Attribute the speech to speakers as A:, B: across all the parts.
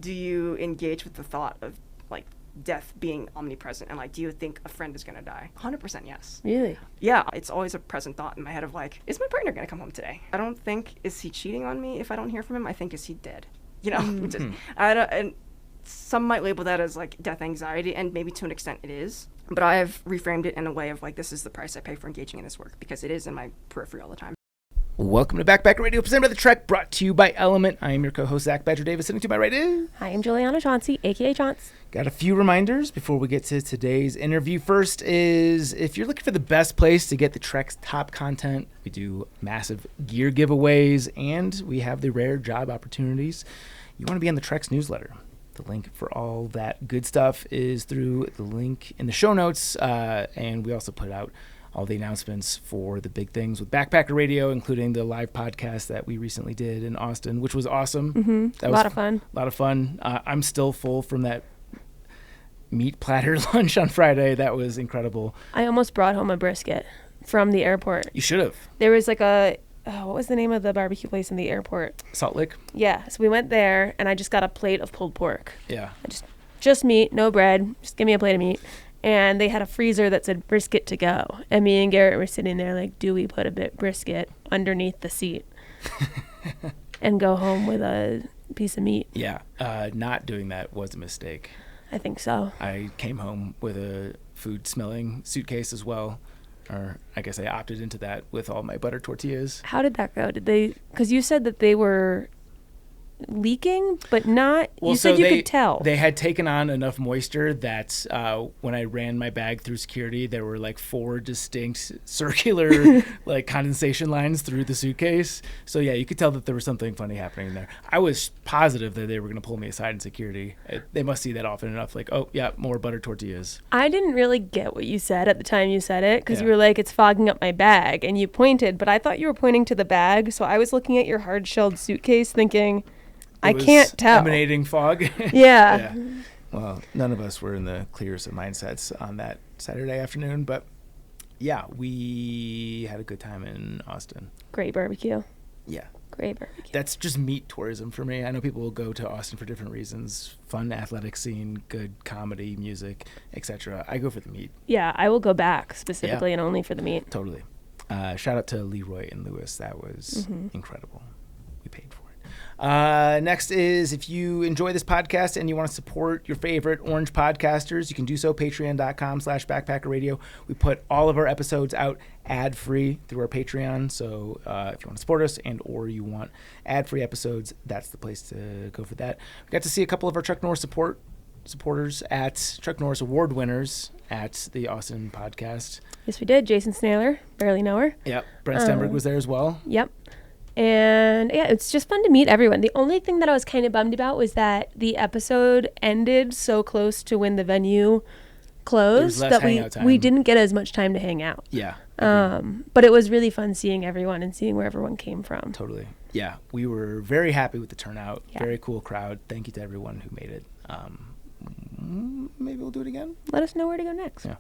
A: Do you engage with the thought of, like, death being omnipresent, and, like, do you think a friend is going to die? 100% yes.
B: Really?
A: Yeah, it's always a present thought in my head of, like, is my partner going to come home today? I don't think, is he cheating on me if I don't hear from him? I think, is he dead? You know? Just, and some might label that as, like, death anxiety, and maybe to an extent it is. But I have reframed it in a way of, like, this is the price I pay for engaging in this work, because it is in my periphery all the time.
C: Welcome to Backpacker Radio, presented by The Trek, brought to you by LMNT. I am your co-host, Zach Badger Davis. Sitting to my right is...
B: Hi, I'm Juliana Chauncey, a.k.a. Chaunce.
C: Got a few reminders before we get to today's interview. First is, if you're looking for the best place to get the Trek's top content, we do massive gear giveaways, and we have the rare job opportunities. You want to be on the Trek's newsletter. The link for all that good stuff is through the link in the show notes, and we also put out all the announcements for the big things with Backpacker Radio, including the live podcast that we recently did in Austin, which was awesome.
B: Mm-hmm.
C: That
B: was a lot of fun.
C: I'm still full from that meat platter lunch on Friday. That was incredible.
B: I almost brought home a brisket from the airport.
C: You should have.
B: There was like what was the name of the barbecue place in the airport?
C: Salt Lick?
B: Yeah. So we went there, and I just got a plate of pulled pork.
C: Yeah.
B: Just meat, no bread. Just give me a plate of meat. And they had a freezer that said brisket to go. And me and Garrett were sitting there like, do we put a bit brisket underneath the seat and go home with a piece of meat?
C: Yeah. Not doing that was a mistake.
B: I think so.
C: I came home with a food-smelling suitcase as well. Or I guess I opted into that with all my butter tortillas.
B: How did that go? Did they... Because you said that they were leaking, but not...
C: Well,
B: you said you could tell.
C: They had taken on enough moisture that when I ran my bag through security, there were like 4 distinct circular like condensation lines through the suitcase. So yeah, you could tell that there was something funny happening there. I was positive that they were going to pull me aside in security. They must see that often enough. Like, oh yeah, more butter tortillas.
B: I didn't really get what you said at the time you said it, because
C: Yeah.
B: you were like, it's fogging up my bag, and you pointed, but I thought you were pointing to the bag, so I was looking at your hard-shelled suitcase thinking... I can't tell.
C: Emanating fog.
B: Yeah.
C: Well, none of us were in the clearest of mindsets on that Saturday afternoon, but yeah, we had a good time in Austin.
B: Great barbecue.
C: Yeah.
B: Great barbecue.
C: That's just meat tourism for me. I know people will go to Austin for different reasons. Fun athletic scene, good comedy, music, etc. I go for the meat.
B: Yeah, I will go back specifically and only for the meat.
C: Totally. Shout out to Leroy and Lewis. That was incredible. We paid for it. Next is, if you enjoy this podcast and you want to support your favorite Orange podcasters, you can do so. Patreon.com/BackpackerRadio. We put all of our episodes out ad-free through our Patreon. So if you want to support us and or you want ad-free episodes, that's the place to go for that. We got to see a couple of our Chuck Norris supporters at Chuck Norris Award winners at the Austin podcast.
B: Yes, we did. Jason Snaler, barely know her.
C: Yep. Brent Stenberg was there as well.
B: Yep. And yeah, it's just fun to meet everyone. The only thing that I was kind of bummed about was that the episode ended so close to when the venue closed that we didn't get as much time to hang out.
C: Yeah.
B: But it was really fun seeing everyone and seeing where everyone came from.
C: Totally. Yeah. We were very happy with the turnout.
B: Yeah.
C: Very cool crowd. Thank you to everyone who made it. Maybe we'll do it again.
B: Let us know where to go next.
C: Yeah.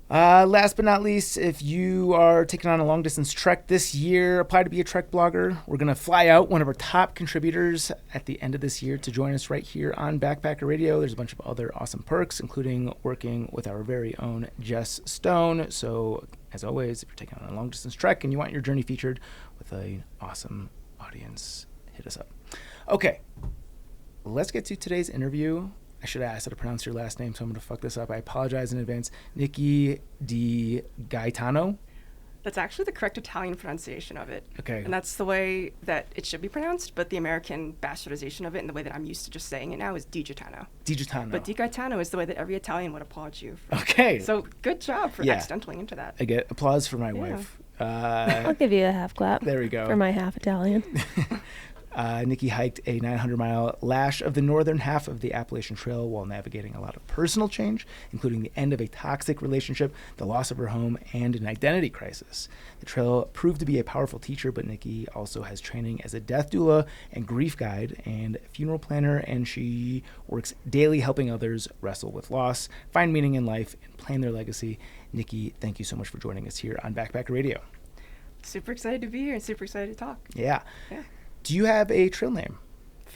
C: Last but not least, if you are taking on a long-distance trek this year, apply to be a trek blogger. We're going to fly out one of our top contributors at the end of this year to join us right here on Backpacker Radio. There's a bunch of other awesome perks, including working with our very own Jess Stone. So, as always, if you're taking on a long-distance trek and you want your journey featured with an awesome audience, hit us up. Okay, let's get to today's interview. I should have asked how to pronounce your last name, so I'm going to fuck this up. I apologize in advance. Niki DiGaetano.
A: That's actually the correct Italian pronunciation of it.
C: Okay.
A: And that's the way that it should be pronounced, but the American bastardization of it and the way that I'm used to just saying it now is DiGaetano.
C: DiGaetano.
A: But DiGaetano is the way that every Italian would applaud you for.
C: Okay.
A: So good job for accidentally into that.
C: I get applause for my wife.
B: I'll give you a half clap.
C: There we go.
B: For my half Italian.
C: Niki hiked a 900-mile lash of the northern half of the Appalachian Trail while navigating a lot of personal change, including the end of a toxic relationship, the loss of her home, and an identity crisis. The trail proved to be a powerful teacher, but Niki also has training as a death doula and grief guide and funeral planner, and she works daily helping others wrestle with loss, find meaning in life, and plan their legacy. Niki, thank you so much for joining us here on Backpacker Radio.
A: Super excited to be here and super excited to talk.
C: Yeah. Do you have a trail name?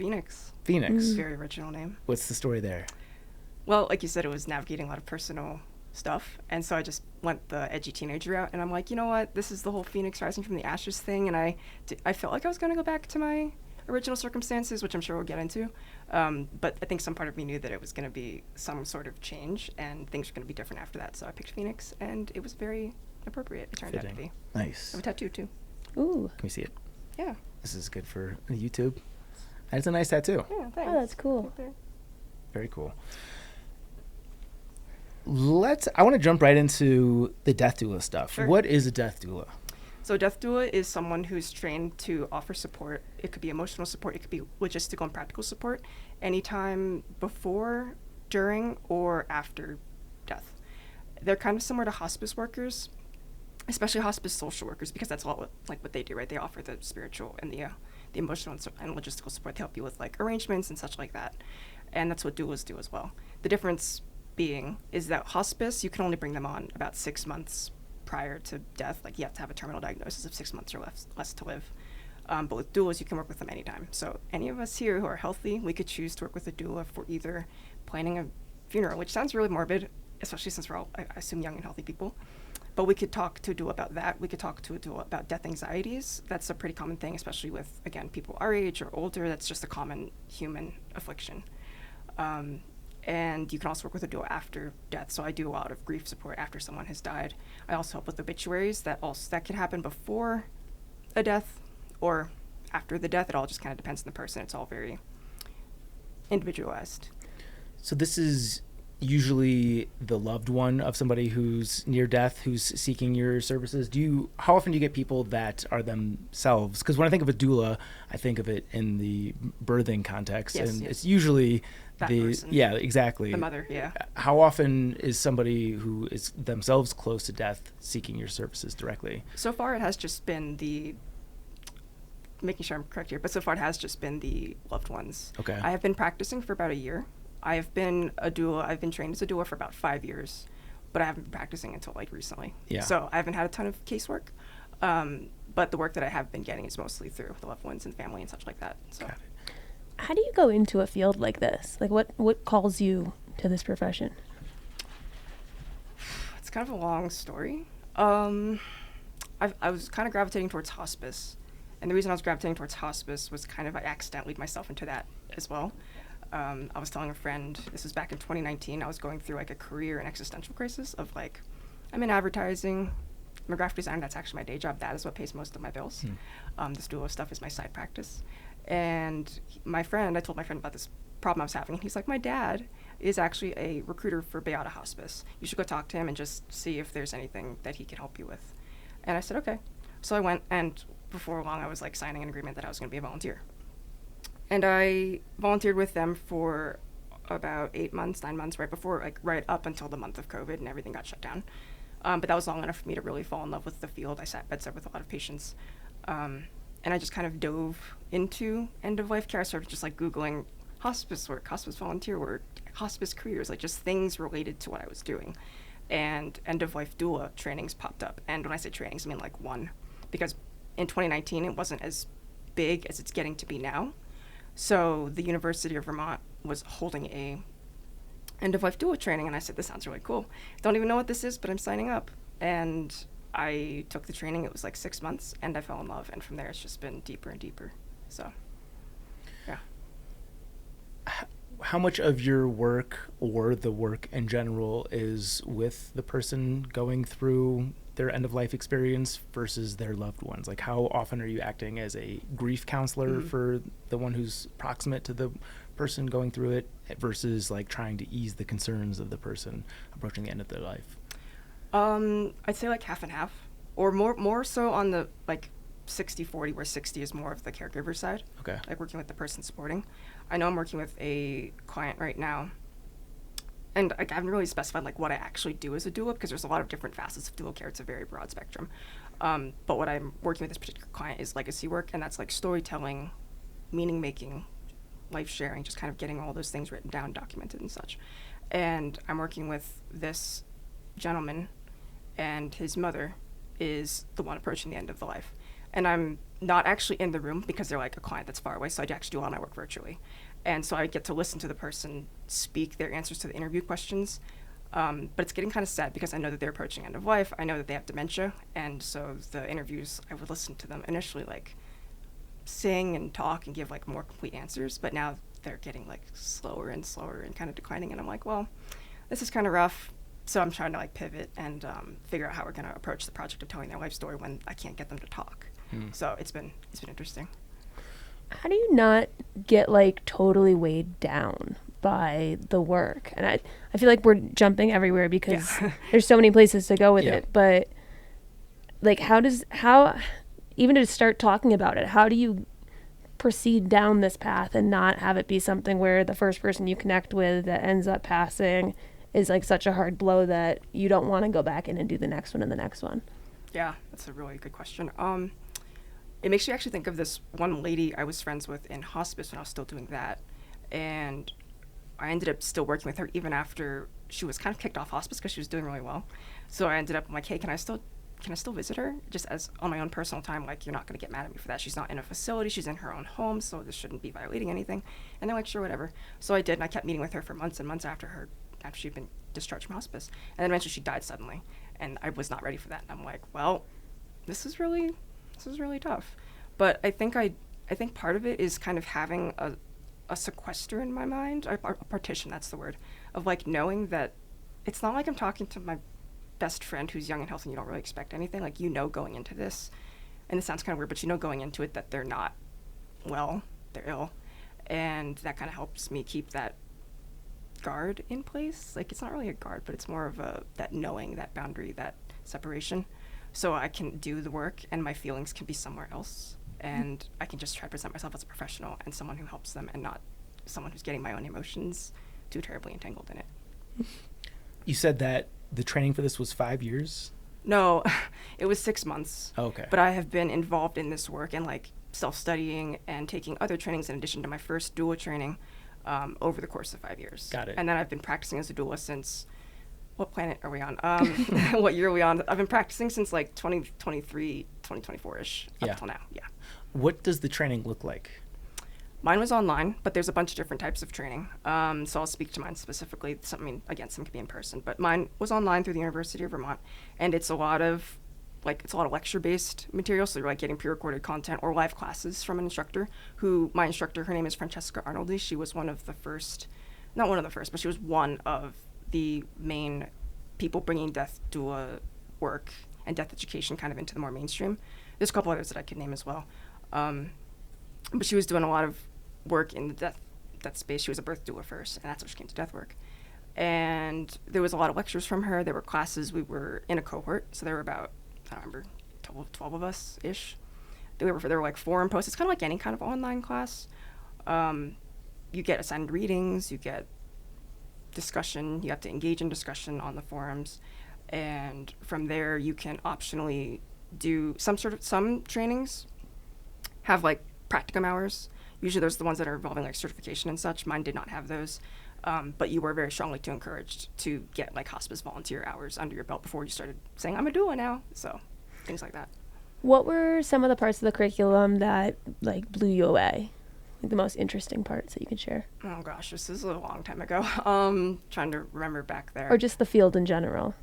A: Phoenix.
C: Phoenix.
A: Very original name.
C: What's the story there?
A: Well, like you said, it was navigating a lot of personal stuff. And so I just went the edgy teenager route. And I'm like, you know what? This is the whole Phoenix rising from the ashes thing. And I felt like I was going to go back to my original circumstances, which I'm sure we'll get into. But I think some part of me knew that it was going to be some sort of change and things were going to be different after that. So I picked Phoenix and it was very appropriate. It turned out to be.
C: Nice.
A: I have a tattoo too.
B: Ooh.
C: Can we see it?
A: Yeah.
C: This is good for YouTube. That's a nice tattoo.
A: Yeah, thanks.
B: Oh, that's cool.
C: Very cool. I want to jump right into the death doula stuff.
A: Sure.
C: What is a death doula?
A: So death doula is someone who's trained to offer support. It could be emotional support. It could be logistical and practical support anytime before, during, or after death. They're kind of similar to hospice workers, especially hospice social workers, because that's all what they do, right? They offer the spiritual and the emotional and logistical support. They help you with like arrangements and such like that. And that's what doulas do as well. The difference being is that hospice, you can only bring them on about 6 months prior to death. Like you have to have a terminal diagnosis of 6 months or less to live. But with doulas, you can work with them anytime. So any of us here who are healthy, we could choose to work with a doula for either planning a funeral, which sounds really morbid, especially since we're all, I assume, young and healthy people. But we could talk to a doula about that. We could talk to a doula about death anxieties. That's a pretty common thing, especially with, again, people our age or older. That's just a common human affliction. And you can also work with a doula after death. So I do a lot of grief support after someone has died. I also help with obituaries. That can happen before a death or after the death. It all just kind of depends on the person. It's all very individualized.
C: So this is usually the loved one of somebody who's near death, who's seeking your services. How often do you get people that are themselves? Because when I think of a doula, I think of it in the birthing context, and it's usually
A: that person.
C: Yeah, exactly.
A: The mother, yeah.
C: How often is somebody who is themselves close to death seeking your services directly?
A: So far, it has just been making sure I'm correct here, but so far it has just been the loved ones.
C: Okay.
A: I have been practicing for about a year. I've been trained as a doula for about 5 years, but I haven't been practicing until like recently.
C: Yeah.
A: So I haven't had a ton of casework, but the work that I have been getting is mostly through the loved ones and family and such like that. So.
C: Got it.
B: How do you go into a field like this? Like what calls you to this profession?
A: It's kind of a long story. I was kind of gravitating towards hospice, and the reason I was gravitating towards hospice was kind of I accidentally lead myself into that as well. I was telling a friend, this was back in 2019, I was going through like a career and existential crisis of like, I'm in advertising, I'm a graphic designer, that's actually my day job, that is what pays most of my bills. This doula stuff is my side practice. And I told my friend about this problem I was having, and he's like, my dad is actually a recruiter for Beata Hospice. You should go talk to him and just see if there's anything that he can help you with. And I said, okay. So I went, and before long I was like signing an agreement that I was going to be a volunteer. And I volunteered with them for about 9 months, right up until the month of COVID and everything got shut down. But that was long enough for me to really fall in love with the field. I sat bedside with a lot of patients. And I just kind of dove into end-of-life care. I started just like Googling hospice work, hospice volunteer work, hospice careers, like just things related to what I was doing. And end-of-life doula trainings popped up. And when I say trainings, I mean like one. Because in 2019, it wasn't as big as it's getting to be now. So the University of Vermont was holding a end-of-life doula training, and I said, this sounds really cool. Don't even know what this is, but I'm signing up. And I took the training. It was like 6 months, and I fell in love. And from there, it's just been deeper and deeper. So, yeah.
C: How much of your work or the work in general is with the person going through their end-of-life experience versus their loved ones? Like, how often are you acting as a grief counselor for the one who's proximate to the person going through it versus like trying to ease the concerns of the person approaching the end of their life?
A: I'd say like half and half, or more so on the like 60-40, where 60 is more of the caregiver side.
C: Okay.
A: Like working with the person supporting. I know I'm working with a client right now, and I haven't really specified like what I actually do as a doula, because there's a lot of different facets of doula care. It's a very broad spectrum. But what I'm working with this particular client is legacy work, and that's like storytelling, meaning making, life sharing, just kind of getting all those things written down, documented and such. And I'm working with this gentleman, and his mother is the one approaching the end of the life. And I'm not actually in the room because they're like a client that's far away. So I actually do all my work virtually. And so I get to listen to the person speak their answers to the interview questions. But it's getting kind of sad because I know that they're approaching end of life. I know that they have dementia. And so the interviews, I would listen to them initially like sing and talk and give like more complete answers. But now they're getting like slower and slower and kind of declining. And I'm like, well, this is kind of rough. So I'm trying to like pivot and figure out how we're going to approach the project of telling their life story when I can't get them to talk. So it's been interesting.
B: How do you not get like totally weighed down by the work? And I feel like we're jumping everywhere because there's so many places to go with it. But like how even to start talking about it, how do you proceed down this path and not have it be something where the first person you connect with that ends up passing is like such a hard blow that you don't want to go back in and do the next one and the next one?
A: Yeah, that's a really good question. It makes you actually think of this one lady I was friends with in hospice when I was still doing that. And I ended up still working with her even after she was kind of kicked off hospice because she was doing really well. So I ended up like, hey, can I still visit her? Just as on my own personal time, like you're not going to get mad at me for that. She's not in a facility. She's in her own home, so this shouldn't be violating anything. And they're like, sure, whatever. So I did, and I kept meeting with her for months and months after she'd been discharged from hospice. And then eventually she died suddenly. And I was not ready for that. And I'm like, well, this is really tough. But I think part of it is kind of having a sequester in my mind, a partition, that's the word, of like knowing that it's not like I'm talking to my best friend who's young and healthy and you don't really expect anything. Like, going into this, and it sounds kind of weird, but going into it that they're not well, they're ill. And that kind of helps me keep that guard in place. Like, it's not really a guard, but it's more of that knowing, that boundary, that separation. So I can do the work and my feelings can be somewhere else. And I can just try to present myself as a professional and someone who helps them and not someone who's getting my own emotions too terribly entangled in it.
C: You said that the training for this was 5 years?
A: No, it was 6 months.
C: Okay.
A: But I have been involved in this work and like self-studying and taking other trainings in addition to my first doula training over the course of 5 years.
C: Got it.
A: And then I've been practicing as a doula since, what planet are we on? What year are we on? I've been practicing since like 2023, 2024-ish up until now. Yeah.
C: What does the training look like?
A: Mine was online, but there's a bunch of different types of training. So I'll speak to mine specifically. Some could be in person, but mine was online through the University of Vermont, and it's a lot of lecture-based material. So you're like getting pre-recorded content or live classes from an instructor. My instructor, her name is Francesca Arnoldi. She was one of the first, not one of the first, but she was one of the main people bringing death doula work and death education kind of into the more mainstream. There's a couple others that I could name as well. But she was doing a lot of work in the death space. She was a birth doula first, and that's how she came to death work. And there was a lot of lectures from her. There were classes. We were in a cohort, so there were about, I don't remember, 12 of us-ish. There were like forum posts. It's kind of like any kind of online class. You get assigned readings. You get discussion. You have to engage in discussion on the forums. And from there, you can optionally do some trainings have like practicum hours. Usually those are the ones that are involving like certification and such. Mine did not have those. But you were very strongly encouraged to get like hospice volunteer hours under your belt before you started saying, I'm a doula now. So things like that.
B: What were some of the parts of the curriculum that like blew you away? Like the most interesting parts that you could share?
A: Oh gosh, this is a long time ago. Trying to remember back there.
B: Or just the field in general.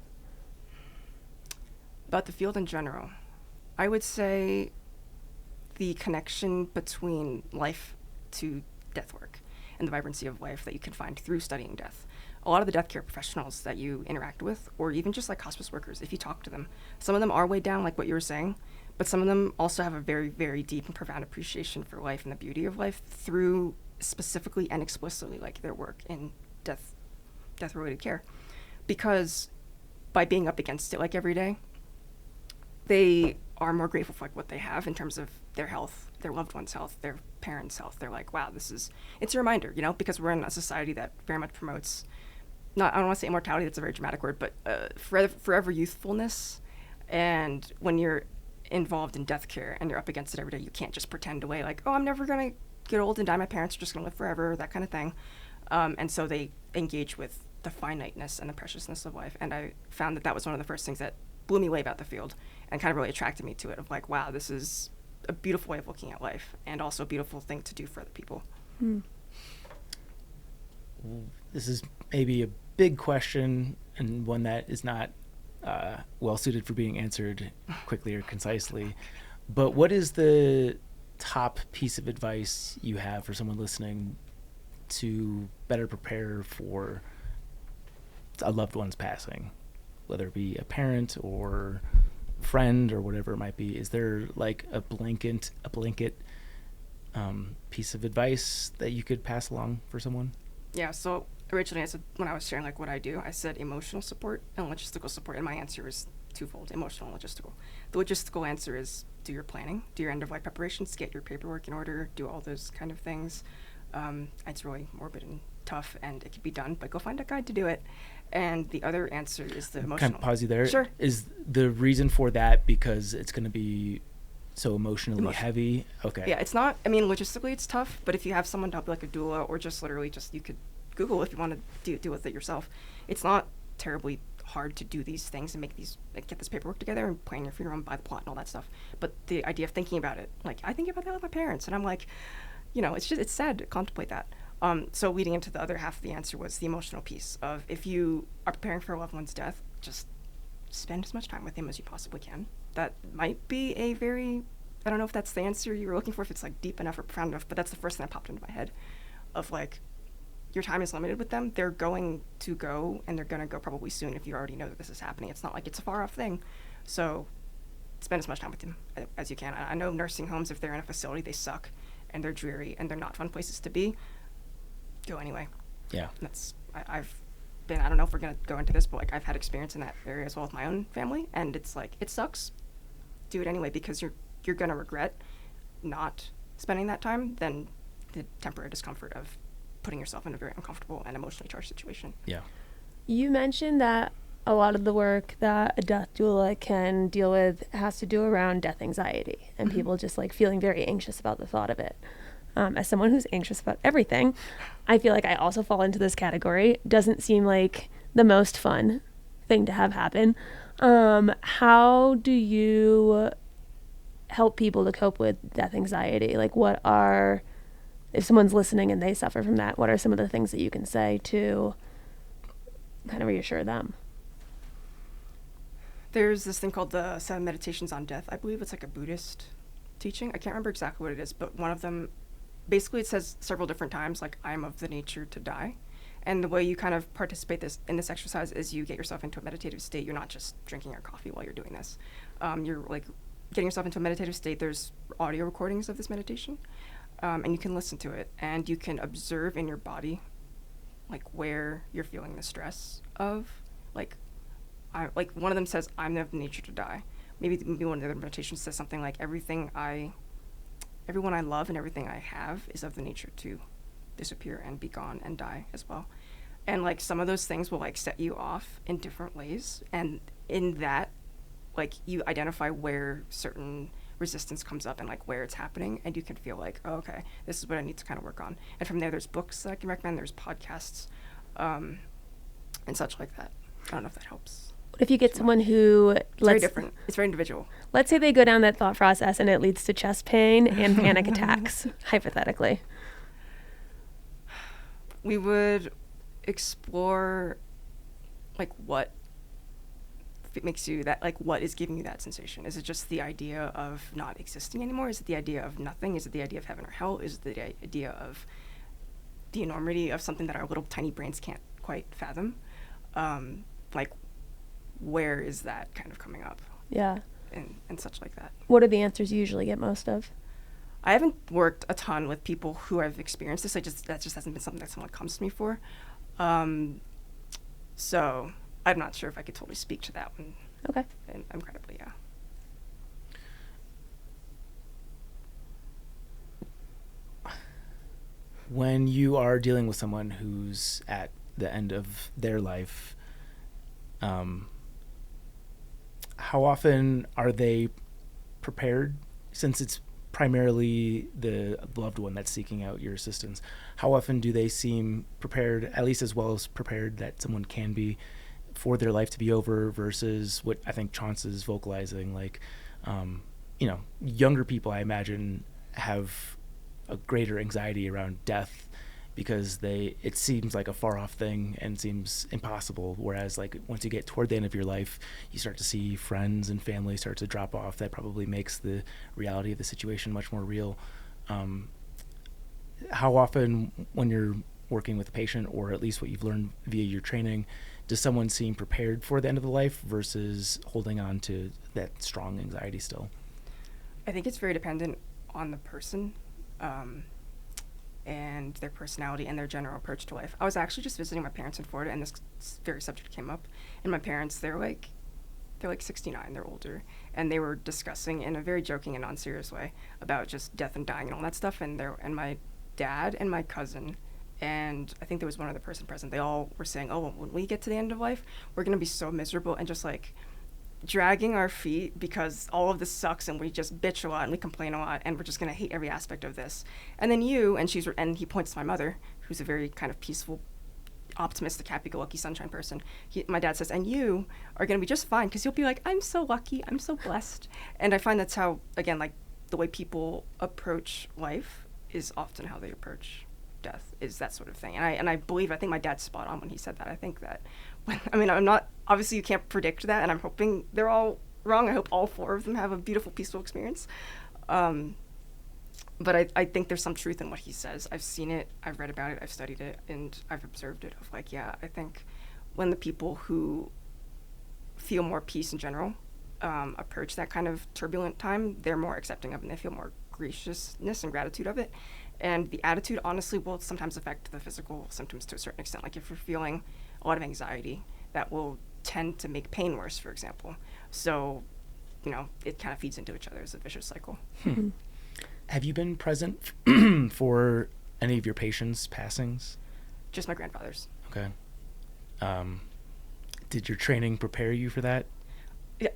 A: About the field in general, I would say the connection between life to death work and the vibrancy of life that you can find through studying death. A lot of the death care professionals that you interact with, or even just like hospice workers, if you talk to them, some of them are weighed down like what you were saying, but some of them also have a very, very deep and profound appreciation for life and the beauty of life through specifically and explicitly like their work in death-related care. Because by being up against it like every day, they are more grateful for like what they have in terms of their health, their loved one's health, their parents' health. They're like, wow, it's a reminder, because we're in a society that very much promotes, I don't want to say immortality, that's a very dramatic word, but forever youthfulness. And when you're involved in death care and you're up against it every day, you can't just pretend away like, oh, I'm never going to get old and die, my parents are just going to live forever, that kind of thing. And so they engage with the finiteness and the preciousness of life. And I found that was one of the first things that blew me away about the field and kind of really attracted me to it, of like, wow, this is a beautiful way of looking at life, and also a beautiful thing to do for other people.
C: This is maybe a big question, and one that is not well suited for being answered quickly or concisely. But what is the top piece of advice you have for someone listening to better prepare for a loved one's passing, whether it be a parent or friend or whatever it might be? Is there like a blanket piece of advice that you could pass along for someone?
A: Yeah, so originally I said, when I was sharing like what I do, I said emotional support and logistical support, and my answer is twofold: emotional and logistical. The logistical answer is do your planning, do your end-of-life preparations, get your paperwork in order, do all those kind of things. It's really morbid and tough, and it can be done, but go find a guide to do it. And the other answer is the emotional.
C: Can I pause you there?
A: Sure.
C: Is the reason for that because it's going to be so emotionally heavy? Okay.
A: Yeah, it's not, I mean, logistically it's tough, but if you have someone to help you, like a doula, or just literally just, you could Google if you want to deal with it yourself. It's not terribly hard to do these things and make these, like, get this paperwork together and plan your funeral and buy the plot and all that stuff. But the idea of thinking about it, like, I think about that with my parents, and I'm like, you know, it's sad to contemplate that. So leading into the other half of the answer was the emotional piece of, if you are preparing for a loved one's death, just spend as much time with him as you possibly can. That might be a very, I don't know if that's the answer you were looking for, if it's like deep enough or profound enough, but that's the first thing that popped into my head of like, your time is limited with them. They're going to go, and they're going to go probably soon if you already know that this is happening. It's not like it's a far off thing. So spend as much time with them as you can. I know nursing homes, if they're in a facility, they suck and they're dreary and they're not fun places to be. Go anyway.
C: Yeah.
A: I've been, I don't know if we're going to go into this, but like, I've had experience in that area as well with my own family, and it's like, it sucks. Do it anyway, because you're going to regret not spending that time than the temporary discomfort of putting yourself in a very uncomfortable and emotionally charged situation.
C: Yeah.
B: You mentioned that a lot of the work that a death doula can deal with has to do around death anxiety and people just like feeling very anxious about the thought of it. As someone who's anxious about everything, I feel like I also fall into this category. Doesn't seem like the most fun thing to have happen. How do you help people to cope with death anxiety? Like, if someone's listening and they suffer from that, what are some of the things that you can say to kind of reassure them?
A: There's this thing called the 7 Meditations on Death. I believe it's like a Buddhist teaching. I can't remember exactly what it is, but one of them, basically it says several different times, like, I am of the nature to die. And the way you kind of participate in this exercise is you get yourself into a meditative state. You're not just drinking your coffee while you're doing this. You're like getting yourself into a meditative state. There's audio recordings of this meditation. And you can listen to it, and you can observe in your body, like, where you're feeling the stress of, like one of them says, I'm of nature to die. Maybe one of the other meditations says something like, everyone I love and everything I have is of the nature to disappear and be gone and die as well. And like, some of those things will like set you off in different ways, and in that, like, you identify where certain resistance comes up and like where it's happening, and you can feel like, oh, okay, this is what I need to kind of work on. And from there, there's books that I can recommend, there's podcasts, and such like that. I don't know if that helps.
B: What if you get someone who,
A: it's very different, it's very individual.
B: Let's say they go down that thought process and it leads to chest pain and panic attacks, hypothetically.
A: We would explore like what makes you that, like, what is giving you that sensation? Is it just the idea of not existing anymore? Is it the idea of nothing? Is it the idea of heaven or hell? Is it the idea of the enormity of something that our little tiny brains can't quite fathom? Like, where is that kind of coming up?
B: Yeah.
A: And such like that. What
B: are the answers you usually get most of?
A: I haven't worked a ton with people who have experienced this. That just hasn't been something that someone comes to me for. So I'm not sure if I could totally speak to that one.
B: Okay.
A: And incredibly, yeah.
C: When you are dealing with someone who's at the end of their life, how often are they prepared, since it's primarily the loved one that's seeking out your assistance? How often do they seem prepared, at least as well as prepared that someone can be, for their life to be over, versus what I think Chauncey is vocalizing, like, younger people, I imagine, have a greater anxiety around death because it seems like a far off thing and seems impossible. Whereas like once you get toward the end of your life, you start to see friends and family start to drop off. That probably makes the reality of the situation much more real. How often when you're working with a patient, or at least what you've learned via your training, does someone seem prepared for the end of the life versus holding on to that strong anxiety still?
A: I think it's very dependent on the person and their personality and their general approach to life. I was actually just visiting my parents in Florida, and this very subject came up. And my parents, they're like 69, they're older, and they were discussing in a very joking and non-serious way about just death and dying and all that stuff. And my dad and my cousin, and I think there was one other person present, they all were saying, oh, when we get to the end of life, we're going to be so miserable and just like dragging our feet because all of this sucks, and we just bitch a lot and we complain a lot, and we're just going to hate every aspect of this. And then and he points to my mother, who's a very kind of peaceful, optimistic, happy-go-lucky sunshine person. My dad says, and you are going to be just fine because you'll be like, I'm so lucky, I'm so blessed. And I find that's how, again, like the way people approach life is often how they approach death, is that sort of thing. And I think my dad's spot on when he said that. I think that I'm not, obviously you can't predict that, and I'm hoping they're all wrong. I hope all 4 of them have a beautiful, peaceful experience. But I think there's some truth in what he says. I've seen it, I've read about it, I've studied it, and I've observed it of like, yeah, I think when the people who feel more peace in general approach that kind of turbulent time, they're more accepting of it, and they feel more graciousness and gratitude of it. And the attitude, honestly, will sometimes affect the physical symptoms to a certain extent. Like if you're feeling a lot of anxiety, that will tend to make pain worse, for example. So, it kind of feeds into each other as a vicious cycle.
C: Have you been present for any of your patients' passings?
A: Just my grandfather's.
C: Okay. Did your training prepare you for that?
A: Yeah,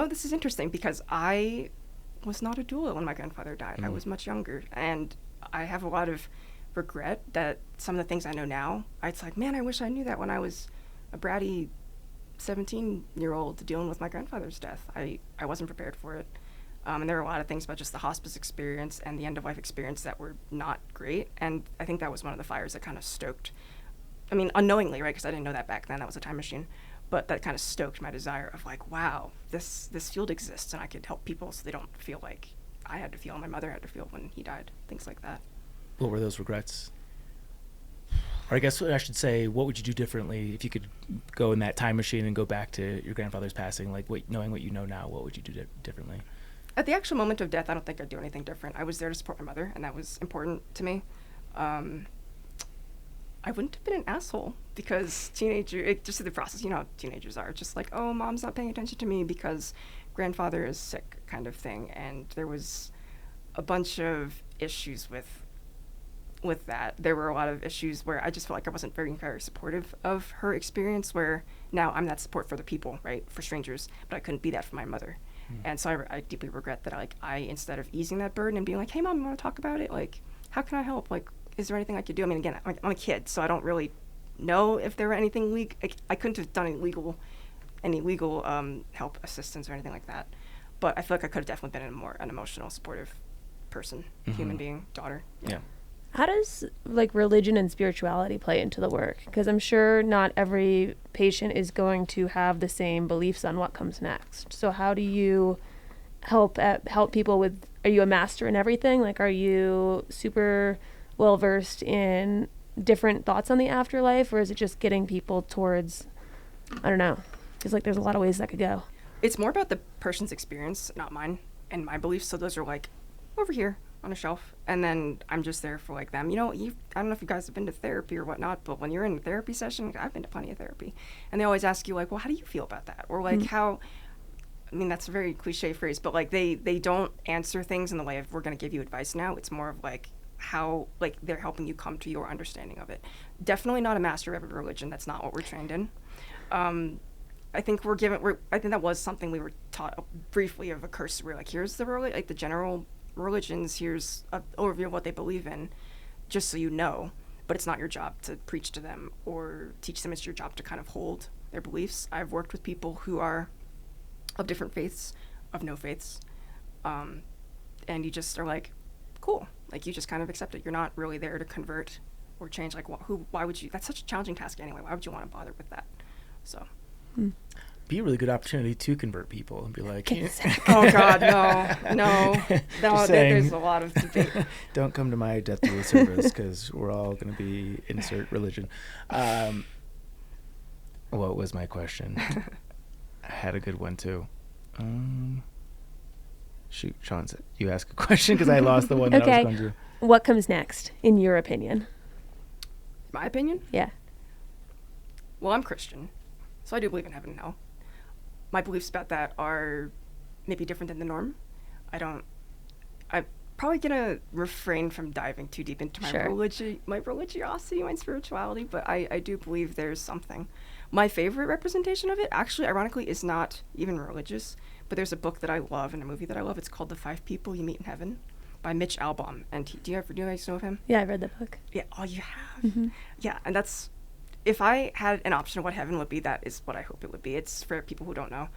A: this is interesting because I was not a doula when my grandfather died. I was much younger, and I have a lot of regret that some of the things I know now, it's like, man, I wish I knew that when I was a bratty 17-year-old dealing with my grandfather's death. I wasn't prepared for it. And there were a lot of things about just the hospice experience and the end-of-life experience that were not great. And I think that was one of the fires that kind of stoked, unknowingly, right, because I didn't know that back then. That was a time machine. But that kind of stoked my desire of like, wow, this field exists, and I could help people so they don't feel like I had to feel and my mother had to feel when he died, things like that.
C: What were those regrets? Or I guess I should say, what would you do differently if you could go in that time machine and go back to your grandfather's passing? Like, knowing what you know now, what would you do differently?
A: At the actual moment of death, I don't think I'd do anything different. I was there to support my mother, and that was important to me. I wouldn't have been an asshole because just through the process, you know how teenagers are. Just like, oh, mom's not paying attention to me because grandfather is sick kind of thing. And there was a bunch of issues with that. There were a lot of issues where I just felt like I wasn't very supportive of her experience, where now I'm that support for the people, right, for strangers, but I couldn't be that for my mother. And so I deeply regret that I instead of easing that burden and being like, hey, mom, you want to talk about it? Like, how can I help? Like, is there anything I could do? Again, I'm a kid, so I don't really know if there were anything legal. I couldn't have done any legal help, assistance, or anything like that. But I feel like I could have definitely been an emotional, supportive person, human being, daughter.
B: Yeah. How does religion and spirituality play into the work? Because I'm sure not every patient is going to have the same beliefs on what comes next. So how do you help people with? Are you a master in everything? Like, are you super well versed in different thoughts on the afterlife, or is it just getting people towards? I don't know. Because there's a lot of ways that could go.
A: It's more about the person's experience, not mine, and my beliefs. So those are over here on a shelf, and then I'm just there for them. I don't know if you guys have been to therapy or whatnot, but when you're in a therapy session, I've been to plenty of therapy, and they always ask you well, how do you feel about that? Or how, that's a very cliche phrase, but they don't answer things in the way of, we're going to give you advice now. It's more of how they're helping you come to your understanding of it. Definitely not a master of every religion. That's not what we're trained in. I think I think that was something we were taught briefly of a cursory, here's the the general religions, here's an overview of what they believe in, just so you know, but it's not your job to preach to them or teach them. It's your job to kind of hold their beliefs. I've worked with people who are of different faiths, of no faiths, And you just are like, cool. Like, you just kind of accept it. You're not really there to convert or change. Like, why would you? That's such a challenging task anyway. Why would you want to bother with that? So.
C: Be a really good opportunity to convert people and be like,
A: oh God, no. There's a lot of debate.
C: Don't come to my death duel service because we're all going to be insert religion. What was my question? I had a good one too. Shoot, Sean, you ask a question because I lost the one that I was going to.
B: What comes next, in your opinion?
A: My opinion?
B: Yeah.
A: Well, I'm Christian, so I do believe in heaven and hell. My beliefs about that are maybe different than the norm. I'm probably gonna refrain from diving too deep into my religiosity, my spirituality, but I do believe there's something. My favorite representation of it, actually, ironically, is not even religious, but there's a book that I love and a movie that I love. It's called The 5 People You Meet in Heaven by Mitch Albom. And do you guys know of him?
B: Yeah, I read the book.
A: Yeah, oh, you have? Mm-hmm. Yeah, and that's, if I had an option of what heaven would be, that is what I hope it would be. It's for people who don't know.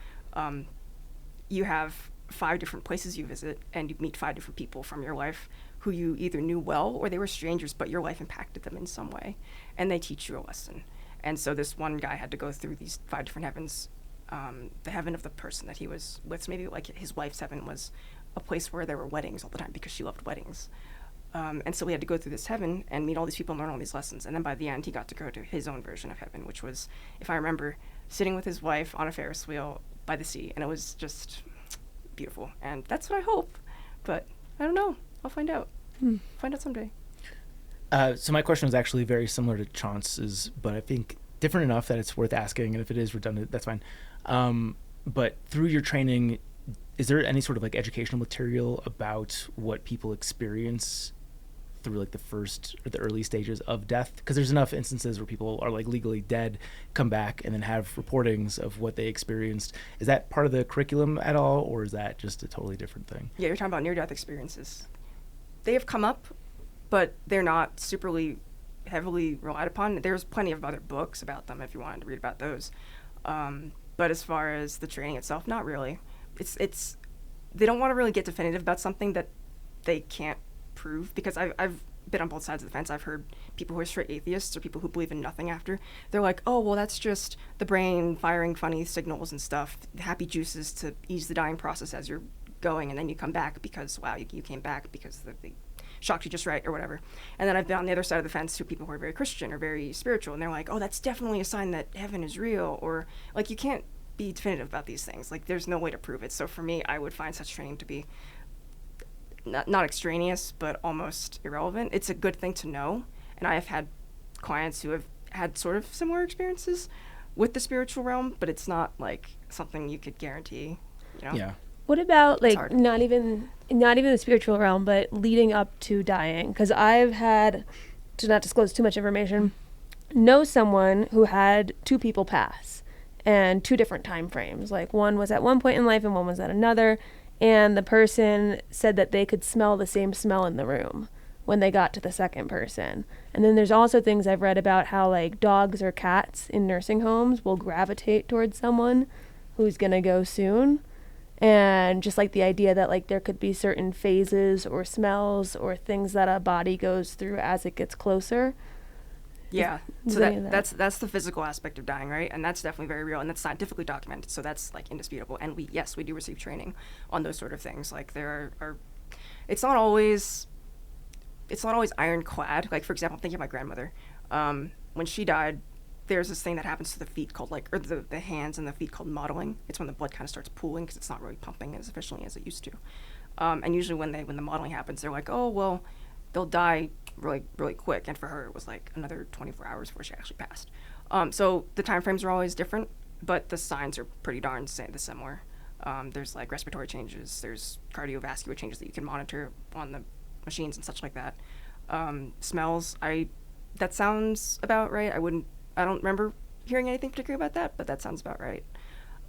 A: You have 5 different places you visit, and you meet 5 different people from your life who you either knew well or they were strangers, but your life impacted them in some way, and they teach you a lesson. And so this one guy had to go through these 5 different heavens. The heaven of the person that he was with, so maybe like his wife's heaven was a place where there were weddings all the time because she loved weddings. And so we had to go through this heaven and meet all these people and learn all these lessons. And then by the end, he got to go to his own version of heaven, which was, if I remember, sitting with his wife on a Ferris wheel by the sea. And it was just beautiful. And that's what I hope. But I don't know. I'll find out. Find out someday.
C: So my question was actually very similar to Chauncey's, but I think different enough that it's worth asking. And if it is redundant, that's fine. But through your training, is there any sort of like educational material about what people experience through like the first or the early stages of death? Because there's enough instances where people are like legally dead, come back and then have reportings of what they experienced. Is that part of the curriculum at all, or is that just a totally different thing?
A: Yeah, you're talking about near-death experiences. They have come up, but they're not superly heavily relied upon. There's plenty of other books about them if you wanted to read about those. But as far as the training itself, not really. It's they don't want to really get definitive about something that they can't prove, because I've been on both sides of the fence. I've heard people who are straight atheists or people who believe in nothing after. They're like, oh, well, that's just the brain firing funny signals and stuff, happy juices to ease the dying process as you're going, and then you come back because, wow, you came back because they shocked you just right or whatever. And then I've been on the other side of the fence to people who are very Christian or very spiritual, and they're like, oh, that's definitely a sign that heaven is real, or like you can't be definitive about these things. Like there's no way to prove it. So for me, I would find such training to be not extraneous, but almost irrelevant. It's a good thing to know. And I have had clients who have had sort of similar experiences with the spiritual realm, but it's not like something you could guarantee, you know? Yeah.
B: What about like not even the spiritual realm, but leading up to dying? Because I've had, to not disclose too much information, know someone who had 2 people pass, and 2 different time frames. Like one was at one point in life and one was at another. And the person said that they could smell the same smell in the room when they got to the second person. And then there's also things I've read about how like dogs or cats in nursing homes will gravitate towards someone who's going to go soon. And just like the idea that like there could be certain phases or smells or things that a body goes through as it gets closer.
A: Yeah, so that's the physical aspect of dying, right? And that's definitely very real, and that's scientifically documented, so that's like indisputable. And we do receive training on those sort of things. Like there are it's not always ironclad. Like for example, I'm thinking of my grandmother. When she died, there's this thing that happens to the feet called the hands and the feet called mottling. It's when the blood kind of starts pooling because it's not really pumping as efficiently as it used to. And usually when the mottling happens, they're like, oh well, they'll die really, really quick. And for her, it was like another 24 hours before she actually passed. So the time frames are always different, but the signs are pretty darn similar. There's like respiratory changes, there's cardiovascular changes that you can monitor on the machines and such like that. Smells, that sounds about right. I don't remember hearing anything particular about that, but that sounds about right.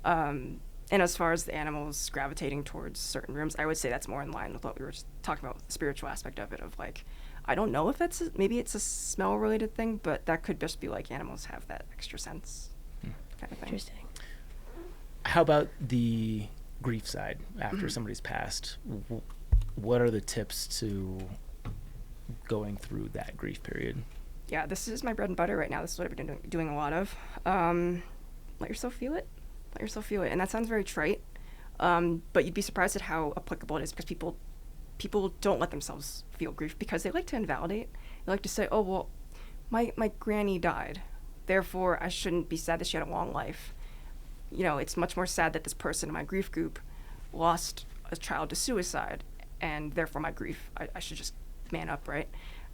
A: And as far as the animals gravitating towards certain rooms, I would say that's more in line with what we were just talking about, with the spiritual aspect of it, of like, I don't know if maybe it's a smell-related thing, but that could just be like animals have that extra sense kind of thing.
B: Interesting.
C: How about the grief side after somebody's passed, what are the tips to going through that grief period?
A: Yeah, this is my bread and butter right now. This is what I've been doing a lot of. Let yourself feel it. Let yourself feel it. And that sounds very trite, but you'd be surprised at how applicable it is, because people don't let themselves feel grief because they like to invalidate. They like to say, oh, well, my granny died, therefore I shouldn't be sad that she had a long life. You know, it's much more sad that this person in my grief group lost a child to suicide, and therefore my grief, I should just man up, right?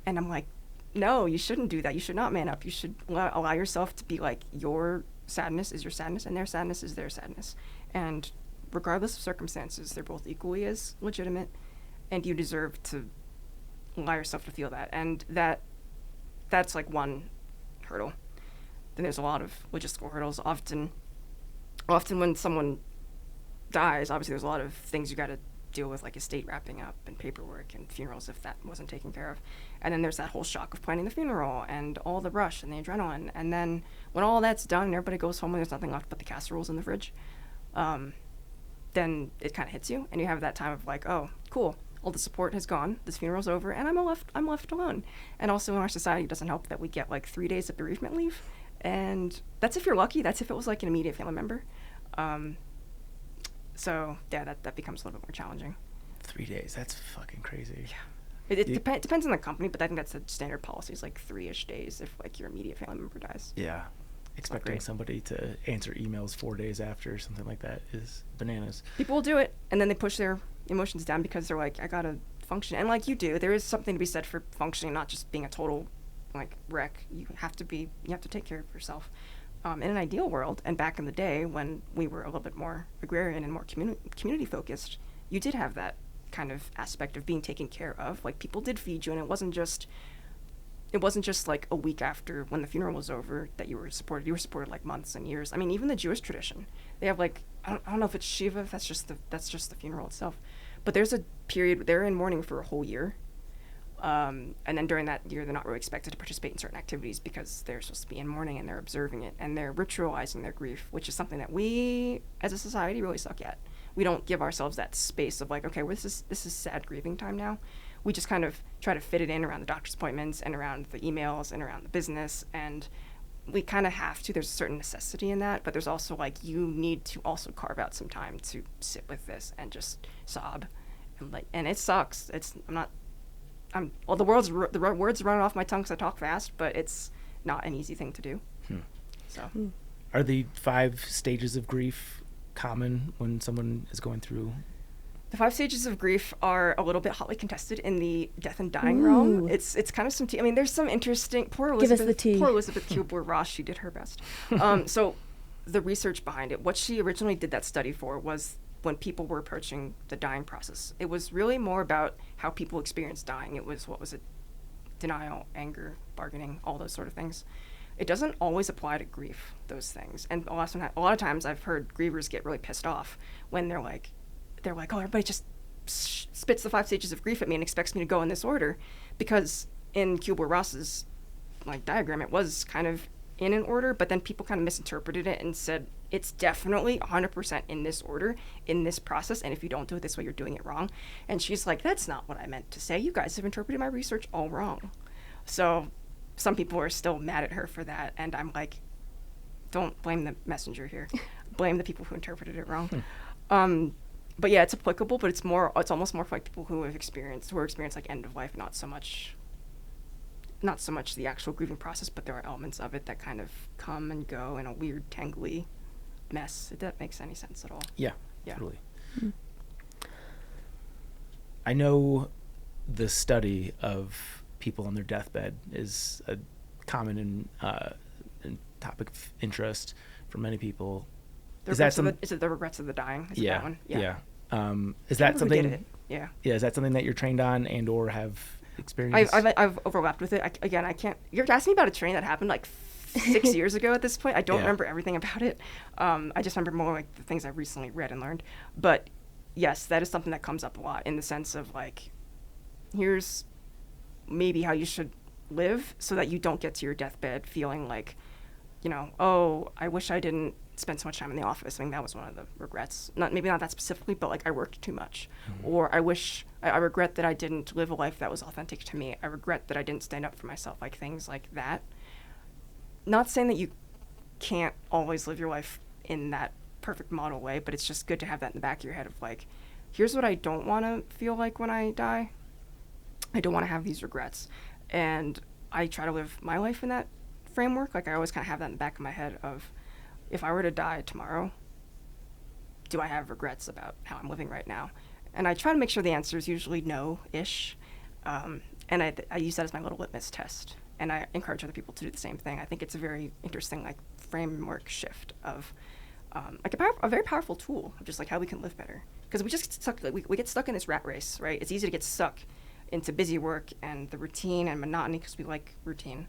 A: And I'm like, no, you shouldn't do that. You should not man up. You should allow yourself to be like, your sadness is your sadness and their sadness is their sadness. And regardless of circumstances, they're both equally as legitimate, and you deserve to allow yourself to feel that. And that's like one hurdle. Then there's a lot of logistical hurdles. Often when someone dies, obviously there's a lot of things you got to deal with, like estate wrapping up and paperwork and funerals if that wasn't taken care of. And then there's that whole shock of planning the funeral and all the rush and the adrenaline. And then when all that's done and everybody goes home and there's nothing left but the casseroles in the fridge, then it kind of hits you, and you have that time of like, oh, cool, all the support has gone, this funeral's over, and I'm left alone. And also in our society, it doesn't help that we get like 3 days of bereavement leave, and that's if you're lucky. That's if it was like an immediate family member. So yeah, that becomes a little bit more challenging.
C: 3 days, that's fucking crazy.
A: Yeah, it depends on the company, but I think that's the standard policy, is like 3-ish days if like your immediate family member dies.
C: Yeah, expecting somebody to answer emails 4 days after something like that is bananas.
A: People will do it, and then they push their emotions down because they're like, I gotta function. And like you do, there is something to be said for functioning, not just being a total like wreck. You have to take care of yourself. In an ideal world, and back in the day when we were a little bit more agrarian and more community focused, you did have that kind of aspect of being taken care of. Like, people did feed you, and it wasn't just like a week after when the funeral was over that you were supported. You were supported like months and years. I mean, even the Jewish tradition, they have like, I don't know if it's Shiva, if that's just the funeral itself, but there's a period they're in mourning for a whole year. And then during that year, they're not really expected to participate in certain activities because they're supposed to be in mourning, and they're observing it, and they're ritualizing their grief, which is something that we as a society really suck at. We don't give ourselves that space of like, okay, well, this is sad grieving time now. We just kind of try to fit it in around the doctor's appointments and around the emails and around the business, and we kind of have to. There's a certain necessity in that, but there's also like, you need to also carve out some time to sit with this and just sob, and it sucks. Well, the words running off my tongue because I talk fast, but it's not an easy thing to do. So,
C: are the 5 stages of grief common when someone is going through?
A: The 5 stages of grief are a little bit hotly contested in the death and dying realm. It's kind of some tea. I mean, there's some interesting. Poor Elizabeth. Give us the tea. Poor Elizabeth Kubler-Ross. She did her best. So, the research behind it, what she originally did that study for was when people were approaching the dying process. It was really more about how people experience dying. It was, denial, anger, bargaining, all those sort of things. It doesn't always apply to grief, those things. And a lot of times I've heard grievers get really pissed off when they're like, oh, everybody just spits the 5 stages of grief at me and expects me to go in this order, because in Kubler-Ross's like diagram, it was kind of in an order, but then people kind of misinterpreted it and said it's definitely 100% in this order, in this process, and if you don't do it this way, you're doing it wrong. And she's like, that's not what I meant to say. You guys have interpreted my research all wrong. So some people are still mad at her for that, and I'm like, don't blame the messenger here. Blame the people who interpreted it wrong. But yeah, it's applicable, but it's almost more for like people who experience like end of life, not so much the actual grieving process, but there are elements of it that kind of come and go in a weird, tangly mess, if that makes any sense at all.
C: Yeah. Totally. I know the study of people on their deathbed is a common and topic of interest for many people.
A: Is it the regrets of the dying? Is it that one?
C: Yeah. Is that something?
A: Yeah.
C: Is that something that you're trained on and or have experienced?
A: I've overlapped with it. I can't. You're asking me about a training that happened like 6 years ago at this point. I don't remember everything about it. I just remember more like the things I've recently read and learned. But yes, that is something that comes up a lot, in the sense of like, here's maybe how you should live so that you don't get to your deathbed feeling like, oh, I wish I didn't spend so much time in the office. I think that was one of the regrets. Maybe not that specifically, but like I worked too much. Or I regret that I didn't live a life that was authentic to me. I regret that I didn't stand up for myself, like things like that. Not saying that you can't always live your life in that perfect model way, but it's just good to have that in the back of your head of like, here's what I don't want to feel like when I die. I don't want to have these regrets. And I try to live my life in that framework. Like I always kind of have that in the back of my head of, if I were to die tomorrow, do I have regrets about how I'm living right now? And I try to make sure the answer is usually no-ish. And I use that as my little litmus test. And I encourage other people to do the same thing. I think it's a very interesting like framework shift of like a very powerful tool of just like how we can live better. Because we just get stuck, like, we get stuck in this rat race, right? It's easy to get stuck into busy work and the routine and monotony because we like routine.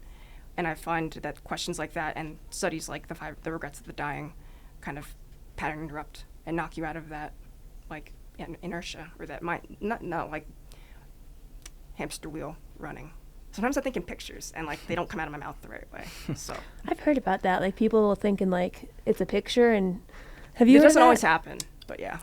A: And I find that questions like that and studies like the regrets of the dying kind of pattern interrupt and knock you out of that like inertia or that not like hamster wheel running. Sometimes I think in pictures and like they don't come out of my mouth the right way. So
B: I've heard about that. Like people will think in like it's a picture, and have you?
A: It
B: heard
A: doesn't
B: of that?
A: always happen. But yeah,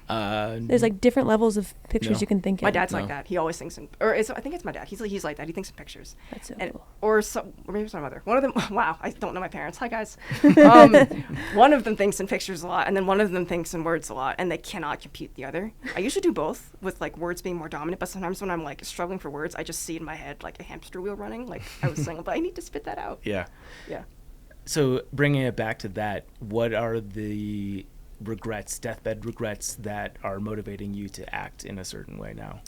B: there's like different levels of pictures you can think in.
A: My dad's like that. He always thinks in, I think it's my dad. He's like that. He thinks in pictures.
B: That's so cool.
A: Or maybe it's my mother. One of them. Wow, I don't know my parents. Hi guys. One of them thinks in pictures a lot, and then one of them thinks in words a lot, and they cannot compute the other. I usually do both, with like words being more dominant. But sometimes when I'm like struggling for words, I just see in my head like a hamster wheel running. Like I was saying, but I need to spit that out.
C: Yeah.
A: Yeah.
C: So bringing it back to that, what are the regrets, deathbed regrets, that are motivating you to act in a certain way now?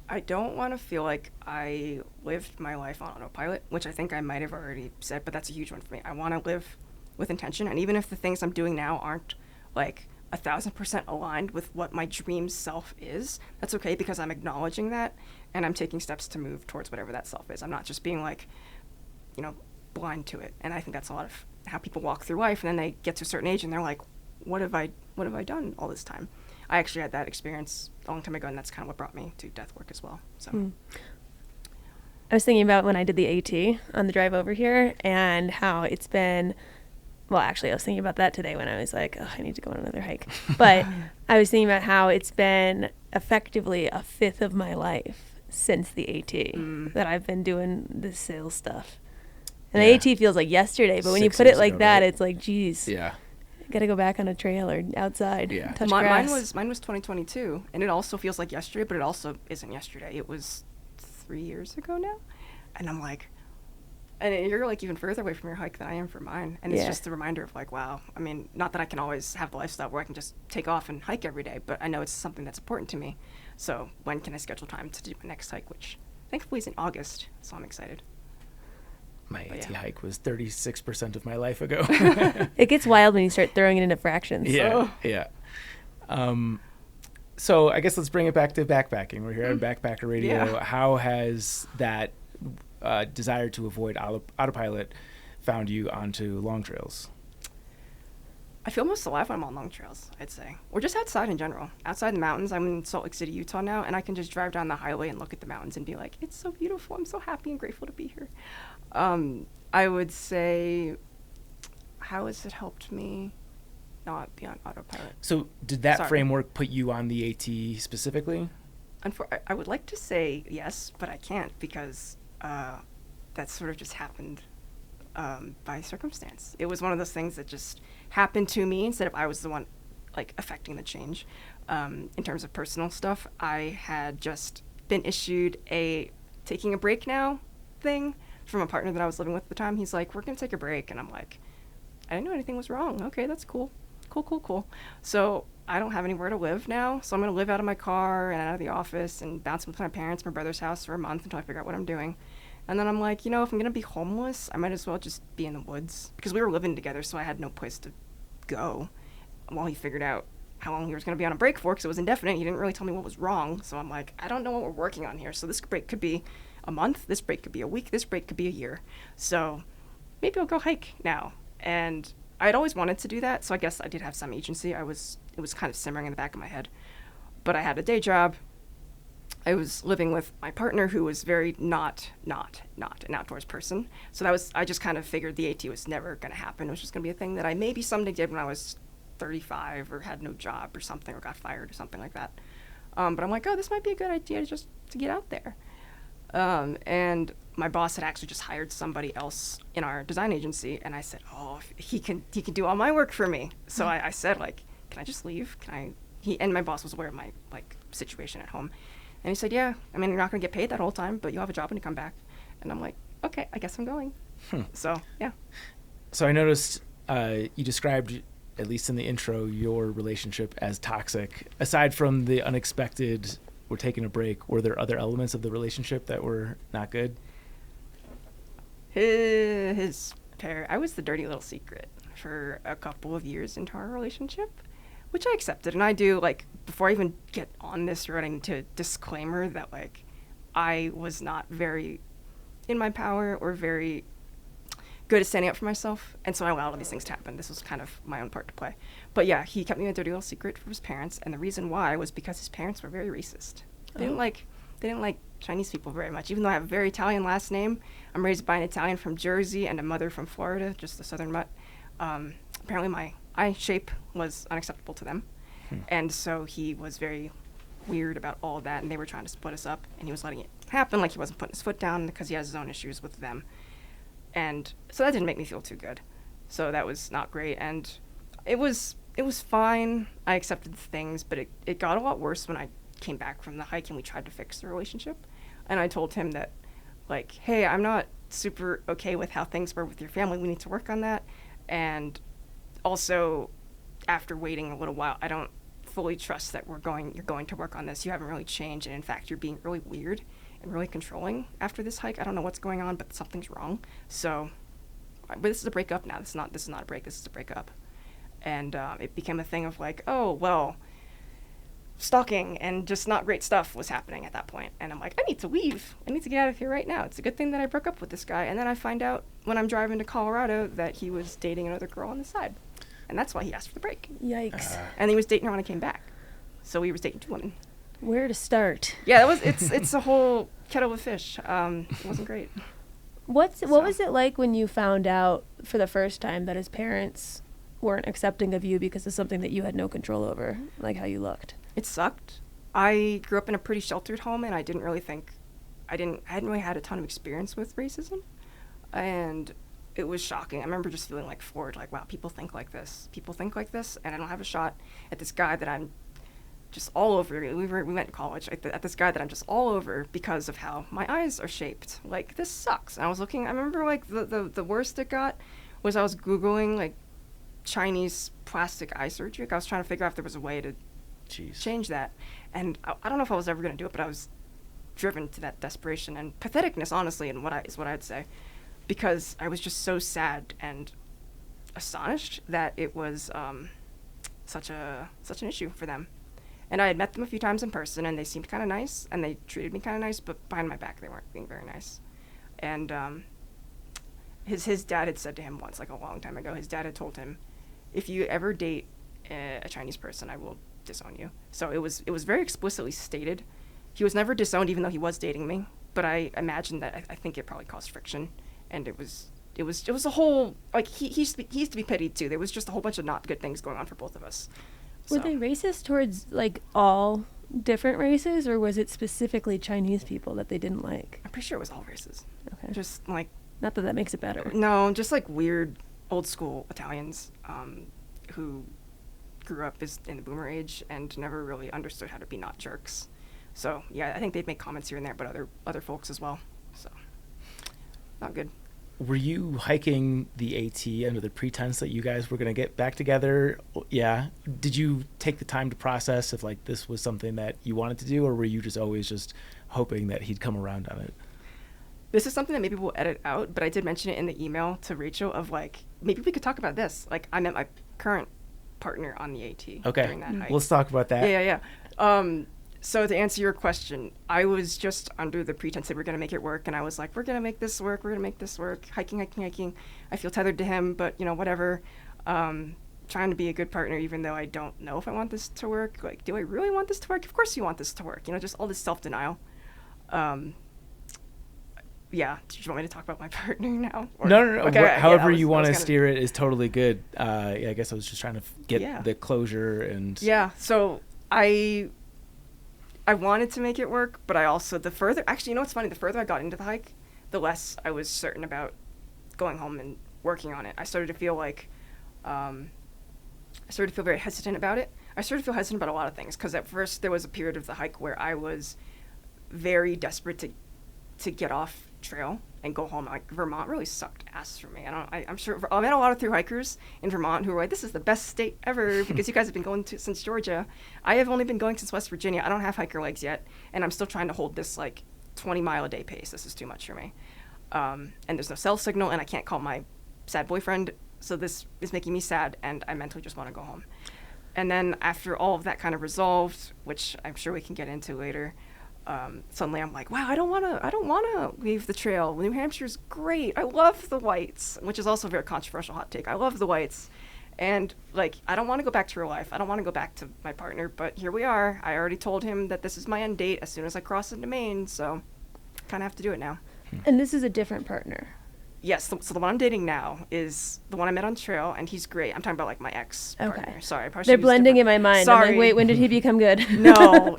A: I don't want to feel like I lived my life on autopilot, which I think I might have already said, but that's a huge one for me. I want to live with intention, and even if the things I'm doing now aren't like 1,000% aligned with what my dream self is, that's okay, because I'm acknowledging that and I'm taking steps to move towards whatever that self is. I'm not just being like, blind to it. And I think that's a lot of how people walk through life, and then they get to a certain age and they're like, what have I done all this time? I actually had that experience a long time ago, and that's kind of what brought me to death work as well. So
B: I was thinking about when I did the AT on the drive over here and how it's been, well, actually I was thinking about that today when I was like, I need to go on another hike. But I was thinking about how it's been effectively a fifth of my life since the AT that I've been doing this sales stuff. And the AT feels like yesterday, but when you put it like that, right? It's like, geez.
C: Yeah.
B: Got to go back on a trail or outside.
C: Yeah.
B: Touch grass.
A: Mine was 2022, and it also feels like yesterday, but it also isn't yesterday. It was 3 years ago now, and I'm like, and you're like even further away from your hike than I am from mine, and it's just a reminder of like, wow. I mean, not that I can always have the lifestyle where I can just take off and hike every day, but I know it's something that's important to me. So when can I schedule time to do my next hike, which thankfully is in August, so I'm excited.
C: My AT hike was 36% of my life ago.
B: It gets wild when you start throwing it into fractions.
C: Yeah, yeah. So I guess let's bring it back to backpacking. We're here on Backpacker Radio.
A: Yeah.
C: How has that desire to avoid autopilot found you onto long trails?
A: I feel most alive when I'm on long trails, I'd say. Or just outside in general. Outside in the mountains. I'm in Salt Lake City, Utah now, and I can just drive down the highway and look at the mountains and be like, it's so beautiful. I'm so happy and grateful to be here. I would say, how has it helped me not be on autopilot?
C: So did that framework put you on the AT specifically?
A: I would like to say yes, but I can't, because that sort of just happened by circumstance. It was one of those things that just happened to me instead of I was the one like affecting the change. In terms of personal stuff, I had just been issued a taking a break now thing from a partner that I was living with at the time. He's like, we're going to take a break. And I'm like, I didn't know anything was wrong. Okay, that's cool. Cool. So I don't have anywhere to live now. So I'm going to live out of my car and out of the office and bounce with my parents, my brother's house for a month until I figure out what I'm doing. And then I'm like, if I'm going to be homeless, I might as well just be in the woods. Because we were living together, so I had no place to go while he figured out how long he was going to be on a break for, because it was indefinite. He didn't really tell me what was wrong. So I'm like, I don't know what we're working on here. So this break could be a month, this break could be a week, this break could be a year. So maybe I'll go hike now. And I'd always wanted to do that, so I guess I did have some agency. It was kind of simmering in the back of my head. But I had a day job. I was living with my partner who was very not an outdoors person. So I just kind of figured the AT was never going to happen. It was just going to be a thing that I maybe someday did when I was 35 or had no job or something or got fired or something like that. But I'm like, oh, this might be a good idea just to get out there. And my boss had actually just hired somebody else in our design agency. And I said, oh, he can do all my work for me. So I said, like, can I just leave? And my boss was aware of my, like, situation at home. And he said, yeah, I mean, you're not going to get paid that whole time, but you'll have a job when you come back. And I'm like, okay, I guess I'm going. So, yeah.
C: So I noticed you described, at least in the intro, your relationship as toxic. Aside from the unexpected, we're taking a break, were there other elements of the relationship that were not good?
A: I was the dirty little secret for a couple of years into our relationship, which I accepted. And I do, like, before I even get on this running to disclaimer that, like, I was not very in my power or very good at standing up for myself. And so I allowed all these things to happen. This was kind of my own part to play. But yeah, he kept me a dirty little secret from his parents. And the reason why was because his parents were very racist. They didn't like Chinese people very much, even though I have a very Italian last name. I'm raised by an Italian from Jersey and a mother from Florida, just the southern mutt. Apparently my eye shape was unacceptable to them. And so he was very weird about all of that, and they were trying to split us up, and he was letting it happen, like he wasn't putting his foot down because he has his own issues with them. And so that didn't make me feel too good. So that was not great, and it was fine. I accepted things, but it got a lot worse when I came back from the hike and we tried to fix the relationship. And I told him that, like, hey, I'm not super okay with how things were with your family. We need to work on that. And also, after waiting a little while, I don't fully trust that you're going to work on this. You haven't really changed, and in fact, you're being really weird and really controlling after this hike. I don't know what's going on, but something's wrong. So, but this is a breakup now. This is not a break. This is a breakup. And it became a thing of like, oh, well, stalking and just not great stuff was happening at that point. And I'm like, I need to leave. I need to get out of here right now. It's a good thing that I broke up with this guy. And then I find out when I'm driving to Colorado that he was dating another girl on the side. And that's why he asked for the break.
B: Yikes.
A: And he was dating her when I came back. So he was dating two women.
B: Where to start?
A: Yeah, it's a whole kettle of fish. It wasn't great.
B: What was it like when you found out for the first time that his parents weren't accepting of you because of something that you had no control over, like how you looked?
A: It sucked. I grew up in a pretty sheltered home, and I hadn't really had a ton of experience with racism. And it was shocking. I remember just feeling like floored, like, wow, people think like this, and I don't have a shot at this guy that I'm just all over. We went to college at this guy that I'm just all over because of how my eyes are shaped. Like, this sucks. And I was looking, I remember, like, the worst it got was I was Googling, like, Chinese plastic eye surgery. I was trying to figure out if there was a way to change that. And I don't know if I was ever going to do it, but I was driven to that desperation and patheticness, honestly, and what I'd say. Because I was just so sad and astonished that it was such an issue for them. And I had met them a few times in person, and they seemed kind of nice, and they treated me kind of nice, but behind my back they weren't being very nice. And his dad had said to him once, like a long time ago, his dad had told him, if you ever date a Chinese person, I will disown you. So it was very explicitly stated. He was never disowned, even though he was dating me, but I imagine that I think it probably caused friction. And it was a whole, like, he's to be pitied too. There was just a whole bunch of not good things going on for both of us.
B: Were they racist towards, like, all different races, or was it specifically Chinese people that they didn't like?
A: I'm pretty sure it was all races.
B: Okay.
A: Just, like...
B: Not that makes it better.
A: No, just, like, weird, old-school Italians who grew up in the boomer age and never really understood how to be not jerks. So, yeah, I think they'd make comments here and there, but other folks as well. So, not good.
C: Were you hiking the AT under the pretense that you guys were going to get back together? Yeah. Did you take the time to process if, like, this was something that you wanted to do, or were you just always just hoping that he'd come around on it?
A: This is something that maybe we'll edit out, but I did mention it in the email to Rachel of, like, maybe we could talk about this. Like, I met my current partner on the AT during that hike.
C: Let's talk about that.
A: Yeah. So to answer your question, I was just under the pretense that we're going to make it work. And I was like, we're going to make this work. Hiking. I feel tethered to him, but, whatever. trying to be a good partner, even though I don't know if I want this to work. Like, do I really want this to work? Of course you want this to work. You know, just all this self-denial. Yeah. Do you want me to talk about my partner now? Or,
C: No.
A: Okay,
C: However you want to steer it is totally good. I guess I was just trying to get the closure and.
A: Yeah. So I wanted to make it work, but I also, actually, you know what's funny? The further I got into the hike, the less I was certain about going home and working on it. I started to feel like, very hesitant about it. I started to feel hesitant about a lot of things, because at first there was a period of the hike where I was very desperate to get off trail and go home. Like, Vermont really sucked ass for me. I'm sure I met a lot of thru-hikers in Vermont who were like, this is the best state ever because you guys have been going since Georgia. I have only been going since West Virginia. I don't have hiker legs yet, and I'm still trying to hold this like 20-mile-a-day pace. This is too much for me. And there's no cell signal, and I can't call my sad boyfriend, so this is making me sad, and I mentally just want to go home. And then after all of that kind of resolved, which I'm sure we can get into later, suddenly I'm like, wow, I don't want to leave the trail. New Hampshire's great. I love the whites, which is also a very controversial hot take. I love the whites. And like, I don't want to go back to real life. I don't want to go back to my partner, but here we are. I already told him that this is my end date as soon as I cross into Maine, so kind of have to do it now.
B: And this is a different partner.
A: Yes, so the one I'm dating now is the one I met on trail, and he's great. I'm talking about like my ex-partner.
B: Okay.
A: Sorry,
B: they're blending in my mind.
A: Sorry.
B: I'm like, wait, when did he become good?
A: No.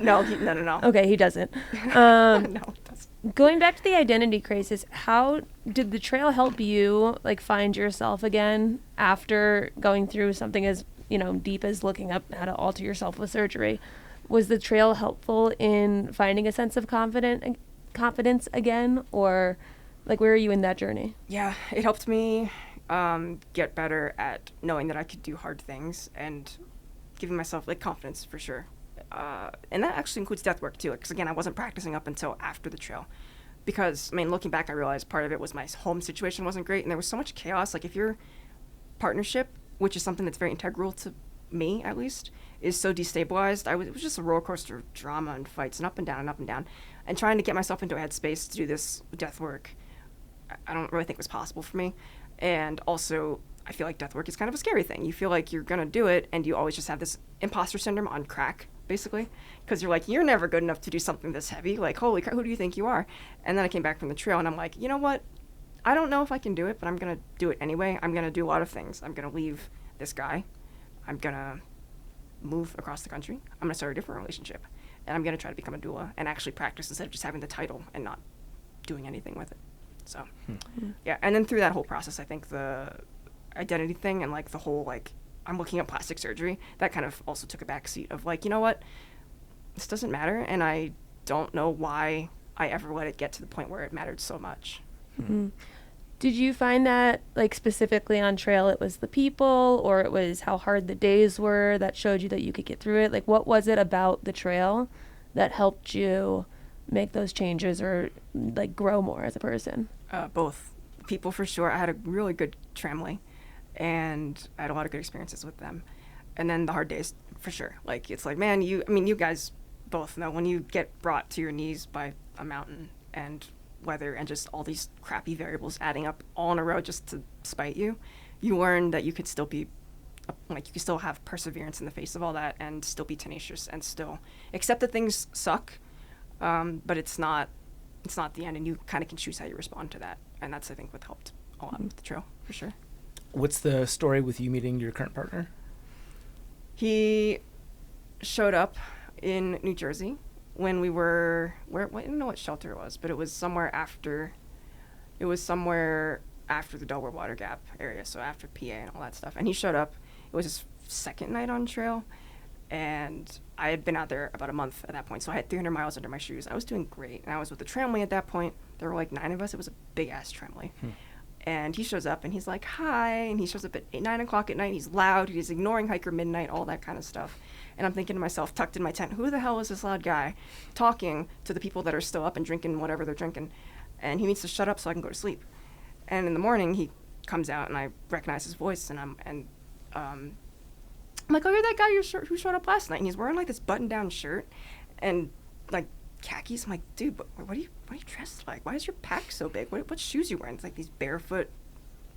B: Okay, he doesn't.
A: No, it doesn't.
B: Going back to the identity crisis, how did the trail help you like find yourself again after going through something as deep as looking up how to alter yourself with surgery? Was the trail helpful in finding a sense of confidence again, or like where are you in that journey?
A: Yeah, it helped me get better at knowing that I could do hard things and giving myself like confidence for sure. And that actually includes death work too, because again, I wasn't practicing up until after the trail. Because, I mean, looking back, I realized part of it was my home situation wasn't great, and there was so much chaos. Like, if your partnership, which is something that's very integral to me, at least, is so destabilized, it was just a roller coaster of drama and fights and up and down and up and down. And trying to get myself into a headspace to do this death work, I don't really think was possible for me. And also, I feel like death work is kind of a scary thing. You feel like you're going to do it, and you always just have this imposter syndrome on crack, basically, because you're like, you're never good enough to do something this heavy. Like, holy crap, who do you think you are? And then I came back from the trail, and I'm like, you know what? I don't know if I can do it, but I'm going to do it anyway. I'm going to do a lot of things. I'm going to leave this guy. I'm going to move across the country. I'm going to start a different relationship. And I'm going to try to become a doula and actually practice instead of just having the title and not doing anything with it. So, yeah. And then through that whole process, I think the identity thing and, like, the whole, like, I'm looking at plastic surgery, that kind of also took a back seat of, like, you know what? This doesn't matter, and I don't know why I ever let it get to the point where it mattered so much.
B: Mm-hmm. Did you find that, like, specifically on trail, it was the people, or it was how hard the days were that showed you that you could get through it? Like, what was it about the trail that helped you make those changes or, like, grow more as a person?
A: Both. People, for sure. I had a really good tramley, and I had a lot of good experiences with them. And then the hard days, for sure. Like, it's like, man, you guys both know when you get brought to your knees by a mountain and weather and just all these crappy variables adding up all in a row just to spite you, you learn that you could still be, like, you can still have perseverance in the face of all that and still be tenacious and still accept that things suck, but it's not the end, and you kind of can choose how you respond to that. And that's, I think, what helped a lot with the trail, for sure.
C: What's the story with you meeting your current partner?
A: He showed up in New Jersey when we were, I don't know what shelter it was, but it was somewhere after the Delaware Water Gap area, so after PA and all that stuff. And he showed up. It was his second night on trail, and I had been out there about a month at that point, so I had 300 miles under my shoes. I was doing great, and I was with the tramway at that point. There were like 9 of us. It was a big-ass tramway. And he shows up, and he's like, hi, and he shows up at 9 o'clock at night. He's loud. He's ignoring hiker midnight, all that kind of stuff. And I'm thinking to myself, tucked in my tent, who the hell is this loud guy talking to the people that are still up and drinking whatever they're drinking? And he needs to shut up so I can go to sleep. And in the morning, he comes out, and I recognize his voice, and I'm like, oh, you're that guy who showed up last night. And he's wearing, like, this button-down shirt and, like, khakis. I'm like, dude, what are you dressed like? Why is your pack so big? What shoes are you wearing? It's like these barefoot,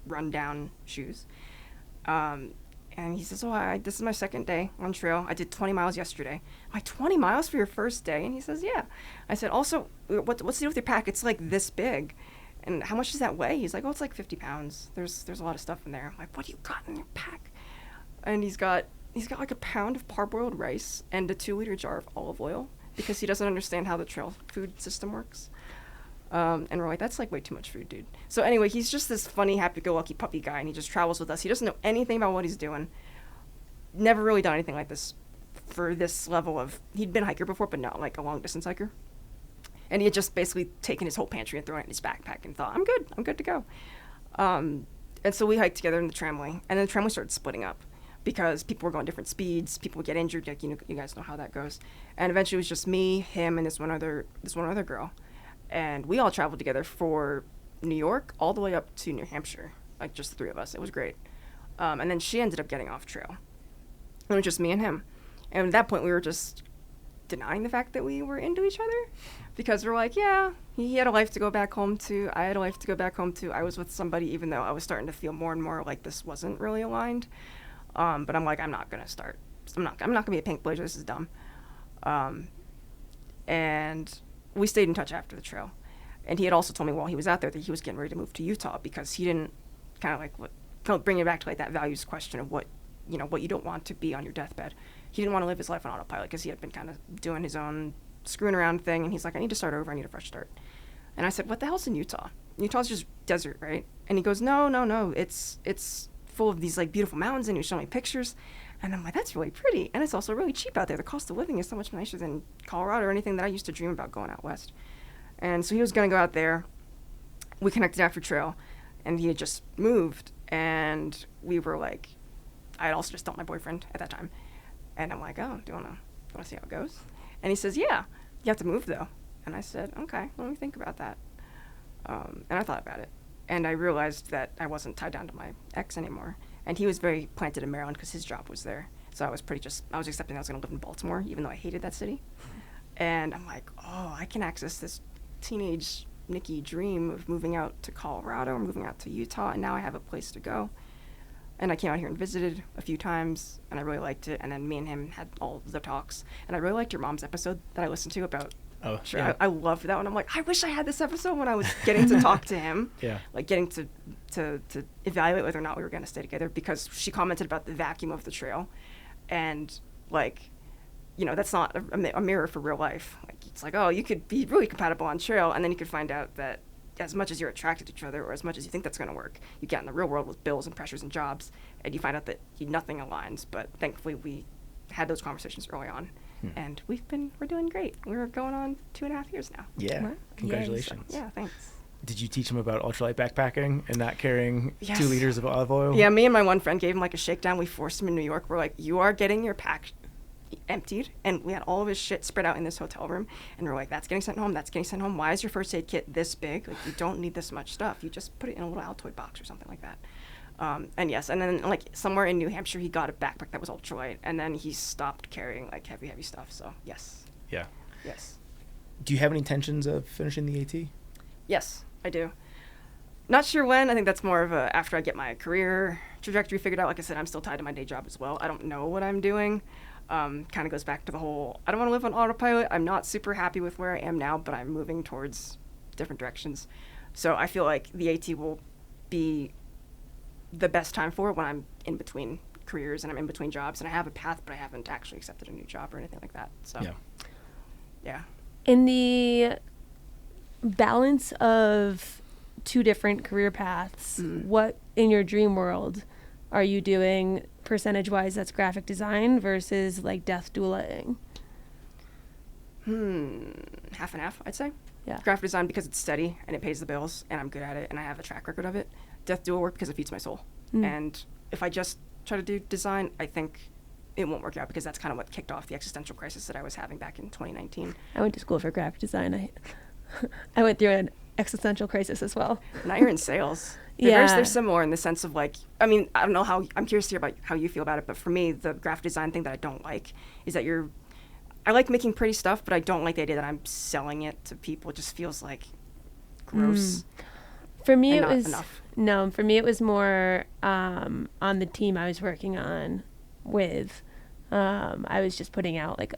A: run-down shoes. And And he says, this is my second day on trail. I did 20 miles yesterday. I'm like, 20 miles for your first day? And he says, yeah. I said, also, what's the deal with your pack? It's like this big. And how much does that weigh? He's like, it's like 50 pounds. There's a lot of stuff in there. I'm like, what do you got in your pack? And he's got like a pound of parboiled rice and a 2-liter jar of olive oil because he doesn't understand how the trail food system works. And we're like, that's like way too much food, dude. So anyway, he's just this funny, happy-go-lucky puppy guy, and he just travels with us. He doesn't know anything about what he's doing. Never really done anything like this for this level of... He'd been a hiker before, but not like a long-distance hiker. And he had just basically taken his whole pantry and thrown it in his backpack and thought, I'm good to go. And so we hiked together in the tramway, and then the tramway started splitting up because people were going different speeds, people would get injured, like, you guys know how that goes. And eventually it was just me, him, and this one other girl. And we all traveled together for New York all the way up to New Hampshire, like just the 3 of us. It was great. And then she ended up getting off trail. It was just me and him. And at that point, we were just denying the fact that we were into each other because we're like, yeah, he had a life to go back home to. I had a life to go back home to. I was with somebody, even though I was starting to feel more and more like this wasn't really aligned. But I'm like, I'm not going to start. I'm not going to be a pink blazer. This is dumb. And we stayed in touch after the trail. And he had also told me while he was out there that he was getting ready to move to Utah because he didn't bring it back to like that values question of what you don't want to be on your deathbed. He didn't want to live his life on autopilot because he had been kind of doing his own screwing around thing. And he's like, I need to start over. I need a fresh start. And I said, what the hell's in Utah? Utah's just desert, right? And he goes, no. It's full of these like beautiful mountains. And he was showing me pictures. And I'm like, that's really pretty. And it's also really cheap out there. The cost of living is so much nicer than Colorado or anything that I used to dream about going out west. And so he was going to go out there. We connected after trail. And he had just moved. And we were like, I had also just dumped my boyfriend at that time. And I'm like, oh, do you want to see how it goes? And he says, yeah, you have to move, though. And I said, okay, let me think about that. And I thought about it. And I realized that I wasn't tied down to my ex anymore. And he was very planted in Maryland because his job was there. So I was accepting I was going to live in Baltimore, even though I hated that city. And I'm like, oh, I can access this teenage Niki dream of moving out to Colorado or moving out to Utah, and now I have a place to go. And I came out here and visited a few times, and I really liked it. And then me and him had all the talks. And I really liked your mom's episode that I listened to about...
C: Oh,
A: sure.
C: yeah.
A: I loved that one. I'm like, I wish I had this episode when I was getting to talk to him.
C: Yeah. Like
A: getting to evaluate whether or not we were going to stay together, because she commented about the vacuum of the trail. And, like, that's not a mirror for real life. Like, it's like, oh, you could be really compatible on trail, and then you could find out that as much as you're attracted to each other, or as much as you think that's going to work, you get in the real world with bills and pressures and jobs, and you find out that nothing aligns. But thankfully, we had those conversations early on. And we're doing great. We're going on 2.5 years now.
C: Yeah.
B: Wow.
C: Congratulations.
A: So, yeah, thanks.
C: Did you teach him about ultralight backpacking and not carrying 2 liters of olive oil?
A: Yeah, me and my one friend gave him like a shakedown. We forced him in New York. We're like, you are getting your pack emptied. And we had all of his shit spread out in this hotel room. And we're like, that's getting sent home. That's getting sent home. Why is your first aid kit this big? Like, you don't need this much stuff. You just put it in a little Altoid box or something like that. And yes, and then like somewhere in New Hampshire, he got a backpack that was ultralight, and then he stopped carrying like heavy stuff. So yes.
C: Yeah.
A: Yes.
C: Do you have any intentions of finishing the AT?
A: Yes, I do. Not sure when. I think that's more of a after I get my career trajectory figured out. Like I said, I'm still tied to my day job as well. I don't know what I'm doing. Kind of goes back to the whole, I don't want to live on autopilot. I'm not super happy with where I am now, but I'm moving towards different directions. So I feel like the AT will be the best time for it when I'm in between careers and I'm in between jobs, and I have a path, but I haven't actually accepted a new job or anything like that. So yeah.
B: In the balance of 2 different career paths, what in your dream world are you doing percentage-wise that's graphic design versus like death doulaing?
A: Half and half, I'd say.
B: Yeah.
A: Graphic design because it's steady and it pays the bills and I'm good at it and I have a track record of it. Death doula work because it feeds my soul. And if I just try to do design, I think it won't work out, because that's kind of what kicked off the existential crisis that I was having back in 2019.
B: I went to school for graphic design. I went through an existential crisis as well.
A: Now you're in sales. They're similar in the sense of like, I mean, I don't know I'm curious to hear about how you feel about it, but for me, the graphic design thing that I don't like is that I like making pretty stuff, but I don't like the idea that I'm selling it to people. It just feels like gross.
B: For me,
A: and
B: it
A: not
B: was
A: enough?
B: no. For me, it was more on the team I was working on with. I was just putting out like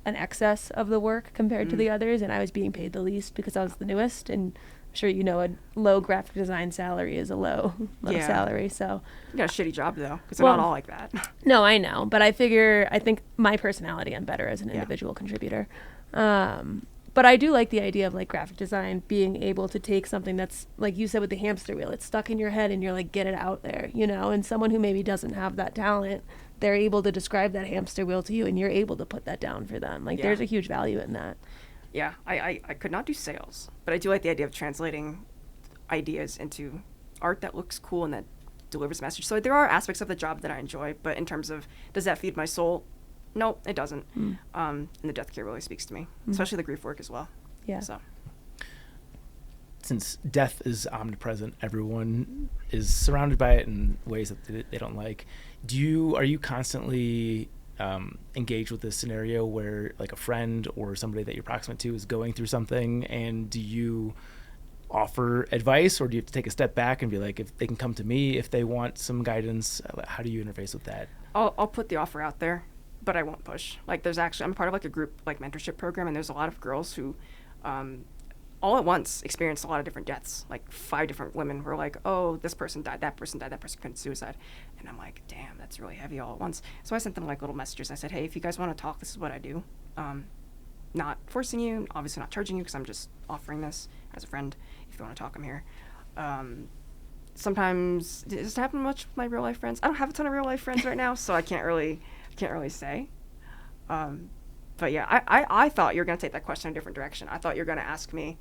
B: an excess of the work compared to the others, and I was being paid the least because I was the newest. And I'm sure you know a low graphic design salary is a low
A: Yeah.
B: salary. So
A: You got a shitty job though, because they're
B: Well,
A: not all like that.
B: no, I know, but I think my personality, I'm better as an individual contributor. But I do like the idea of like graphic design being able to take something that's like you said with the hamster wheel, it's stuck in your head and you're like, get it out there, you know, and someone who maybe doesn't have that talent, they're able to describe that hamster wheel to you and you're able to put that down for them. Like there's a huge value in that.
A: Yeah, I could not do sales, but I do like the idea of translating ideas into art that looks cool and that delivers a message. So there are aspects of the job that I enjoy, but in terms of does that feed my soul? No, it doesn't. And the death care really speaks to me, especially the grief work as well.
B: Yeah.
A: So
C: Since death is omnipresent, everyone is surrounded by it in ways that they don't like. Are you constantly engaged with this scenario where like a friend or somebody that you're proximate to is going through something, and do you offer advice, or do you have to take a step back and be like, if they can come to me if they want some guidance? How do you interface with that?
A: I'll put the offer out there, but I won't push. Like I'm part of like a group like mentorship program, and there's a lot of girls who all at once experienced a lot of different deaths. Like 5 different women were like, oh, this person died, that person committed suicide. And I'm like, damn, that's really heavy all at once. So I sent them like little messages. I said, hey, if you guys want to talk, this is what I do. Not forcing you, obviously not charging you, because I'm just offering this as a friend. If you want to talk, I'm here. Sometimes, does it happen much with my real life friends? I don't have a ton of real life friends right now, so I can't really say. But yeah, I thought you were going to take that question in a different direction. I thought you were going to ask me,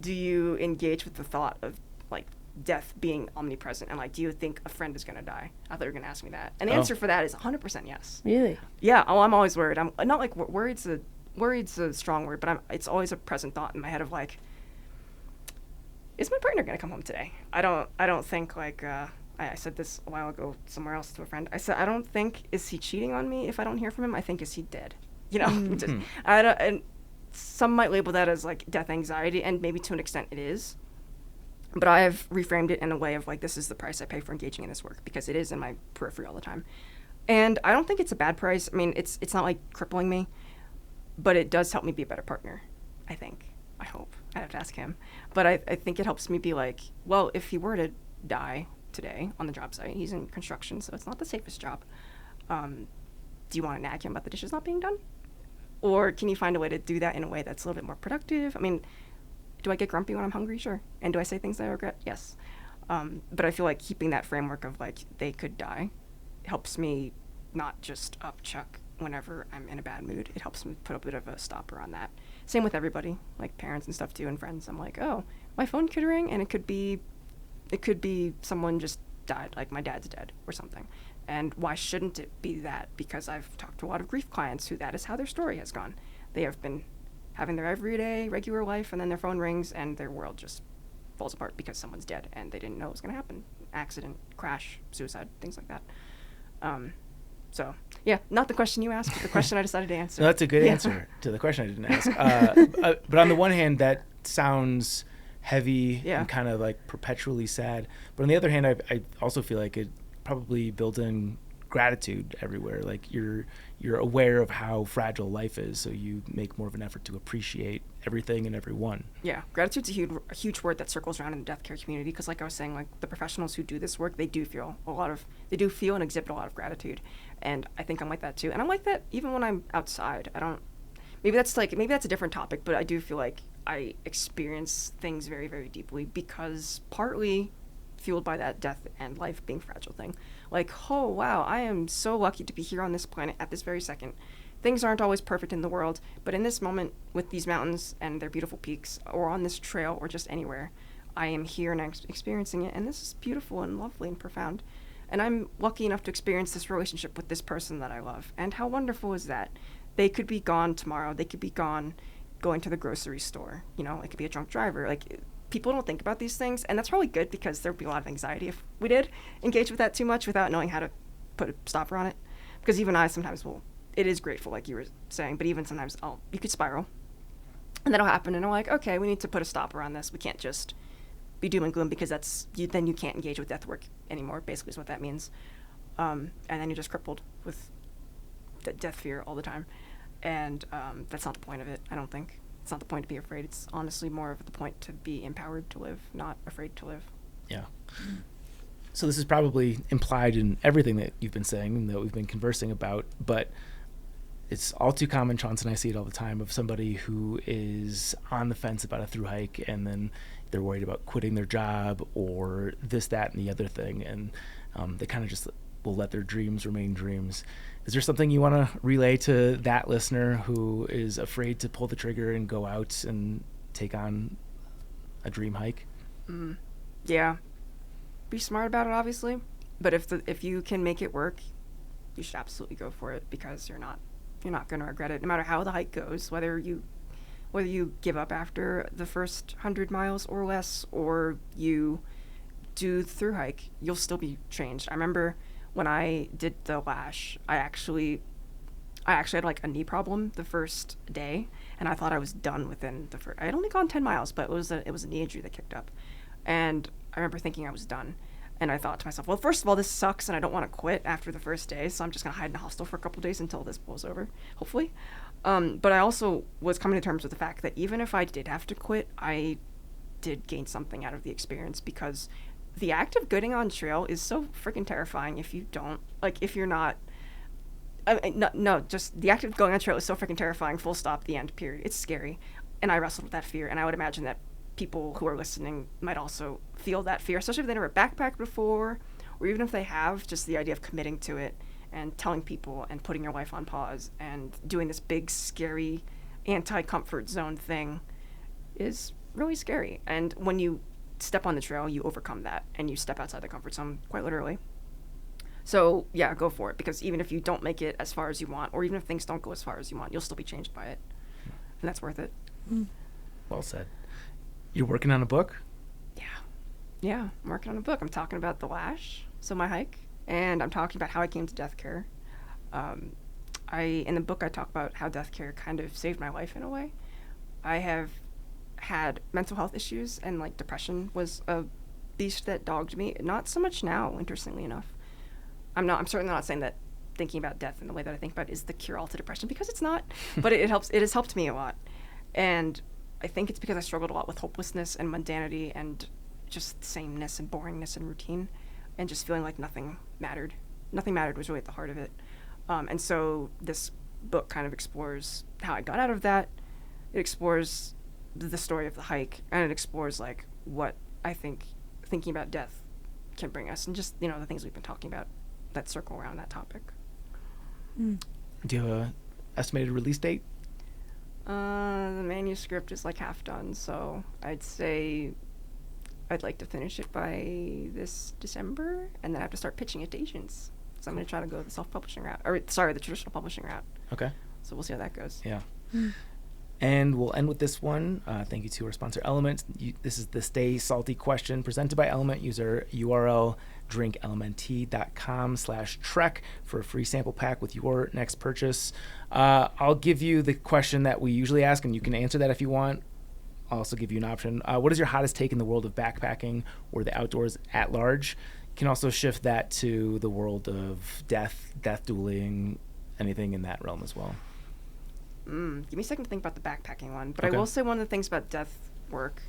A: do you engage with the thought of like death being omnipresent, and like, do you think a friend is going to die? I thought you were going to ask me that. And the answer for that is 100% yes.
B: Really?
A: Yeah. Oh, I'm always worried. I'm not like worried's a strong word, but it's always a present thought in my head of like, is my partner going to come home today? I don't think like, I said this a while ago somewhere else to a friend. I said, I don't think, is he cheating on me if I don't hear from him? I think, is he dead? You know, and some might label that as like death anxiety, and maybe to an extent it is. But I have reframed it in a way of like, this is the price I pay for engaging in this work, because it is in my periphery all the time. And I don't think it's a bad price. I mean, it's not like crippling me, but it does help me be a better partner, I think. I hope. I have to ask him. But I think it helps me be like, well, if he were to die today on the job site, he's in construction, so it's not the safest job. Do you want to nag him about the dishes not being done? Or can you find a way to do that in a way that's a little bit more productive? I mean, do I get grumpy when I'm hungry? Sure. And do I say things that I regret? Yes. But I feel like keeping that framework of like, they could die helps me not just upchuck whenever I'm in a bad mood. It helps me put a bit of a stopper on that. Same with everybody, like parents and stuff too, and friends. I'm like, oh, my phone could ring, and it could be someone just died, like my dad's dead or something. And why shouldn't it be that? Because I've talked to a lot of grief clients who that is how their story has gone. They have been having their everyday, regular life, and then their phone rings, and their world just falls apart because someone's dead, and they didn't know it was going to happen. Accident, crash, suicide, things like that. So, yeah, not the question you asked, but the question I decided to answer.
C: No, that's a good answer to the question I didn't ask. But on the one hand, that sounds heavy and kind of like perpetually sad. But on the other hand, I also feel like it probably builds in gratitude everywhere. Like you're aware of how fragile life is, so you make more of an effort to appreciate everything and everyone. Yeah,
A: gratitude's a huge word that circles around in the death care community, because like I was saying, like the professionals who do this work, they do feel and exhibit a lot of gratitude. And I think I'm like that too. And I'm like that even when I'm outside. Maybe that's a different topic, but I do feel like I experience things very, very deeply, because partly fueled by that death and life being fragile thing. Like, oh wow, I am so lucky to be here on this planet at this very second. Things aren't always perfect in the world, but in this moment with these mountains and their beautiful peaks, or on this trail, or just anywhere, I am here and I'm experiencing it, and this is beautiful and lovely and profound. And I'm lucky enough to experience this relationship with this person that I love. And how wonderful is that? They could be gone tomorrow. They could be gone going to the grocery store. You know, it could be a drunk driver. Like, people don't think about these things, and that's probably good, because there would be a lot of anxiety if we did engage with that too much without knowing how to put a stopper on it. Because even I sometimes it is grateful, like you were saying, but even sometimes you could spiral. And that'll happen, and I'm like, okay, we need to put a stopper on this. We can't just be doom and gloom, because then you can't engage with death work anymore, basically is what that means. And then you're just crippled with death fear all the time. And that's not the point of it, I don't think. It's not the point to be afraid. It's honestly more of the point to be empowered to live, not afraid to live.
C: Yeah. So this is probably implied in everything that you've been saying and that we've been conversing about, but it's all too common, Chauncey and I see it all the time, of somebody who is on the fence about a thru hike, and then they're worried about quitting their job or this, that, and the other thing, and they kind of just will let their dreams remain dreams. Is there something you want to relay to that listener who is afraid to pull the trigger and go out and take on a dream hike?
A: Yeah. Be smart about it, obviously. But if you can make it work, you should absolutely go for it, because you're not going to regret it, no matter how the hike goes, whether you give up after the first 100 miles or less, or you do the thru hike, you'll still be changed. I remember when I did the lash, I actually had like a knee problem the first day, and I thought I was done within the first. I had only gone 10 miles, but it was a knee injury that kicked up, and I remember thinking I was done. And I thought to myself, well, first of all, this sucks, and I don't want to quit after the first day, so I'm just going to hide in a hostel for a couple days until this blows over, hopefully. But I also was coming to terms with the fact that even if I did have to quit, I did gain something out of the experience, because the act of getting on trail is so freaking terrifying if you don't, like, if you're not, just the act of going on trail is so freaking terrifying, full stop, the end, period. It's scary. And I wrestled with that fear, and I would imagine that people who are listening might also feel that fear, especially if they never backpacked before, or even if they have, just the idea of committing to it and telling people and putting your life on pause and doing this big, scary, anti-comfort zone thing is really scary. And when you step on the trail, you overcome that and you step outside the comfort zone, quite literally. So yeah, go for it, because even if you don't make it as far as you want, or even if things don't go as far as you want, you'll still be changed by it, and that's worth it.
C: Well said. You're working on a book?
A: Yeah, I'm working on a book. I'm talking about the lash, so my hike, and I'm talking about how I came to death care. In the book, I talk about how death care kind of saved my life in a way. I have had mental health issues, and like depression was a beast that dogged me. Not so much now, interestingly enough. I'm certainly not saying that thinking about death in the way that I think about it is the cure-all to depression, because it's not. But it helps. It has helped me a lot, and I think it's because I struggled a lot with hopelessness and mundanity and just sameness and boringness and routine, and just feeling like nothing mattered. Nothing mattered was really at the heart of it. And so this book kind of explores how I got out of that. It explores the story of the hike, and it explores like what I think thinking about death can bring us, and just, the things we've been talking about that circle around that topic.
C: Do you have a estimated release date?
A: The manuscript is like half done, so I'd say I'd like to finish it by this December, and then I have to start pitching it to agents. So I'm going to try to go the self-publishing route, the traditional publishing route.
C: Okay.
A: So we'll see how that goes.
C: Yeah. And we'll end with this one. Thank you to our sponsor, Element. This is the Stay Salty question presented by Element. User URL drinklmnt.com/trek for a free sample pack with your next purchase. I'll give you the question that we usually ask, and you can answer that if you want. I'll also give you an option. What is your hottest take in the world of backpacking or the outdoors at large? You can also shift that to the world of death dueling, anything in that realm as well.
A: Give me a second to think about the backpacking one. But
C: Okay.
A: I will say one of the things about death work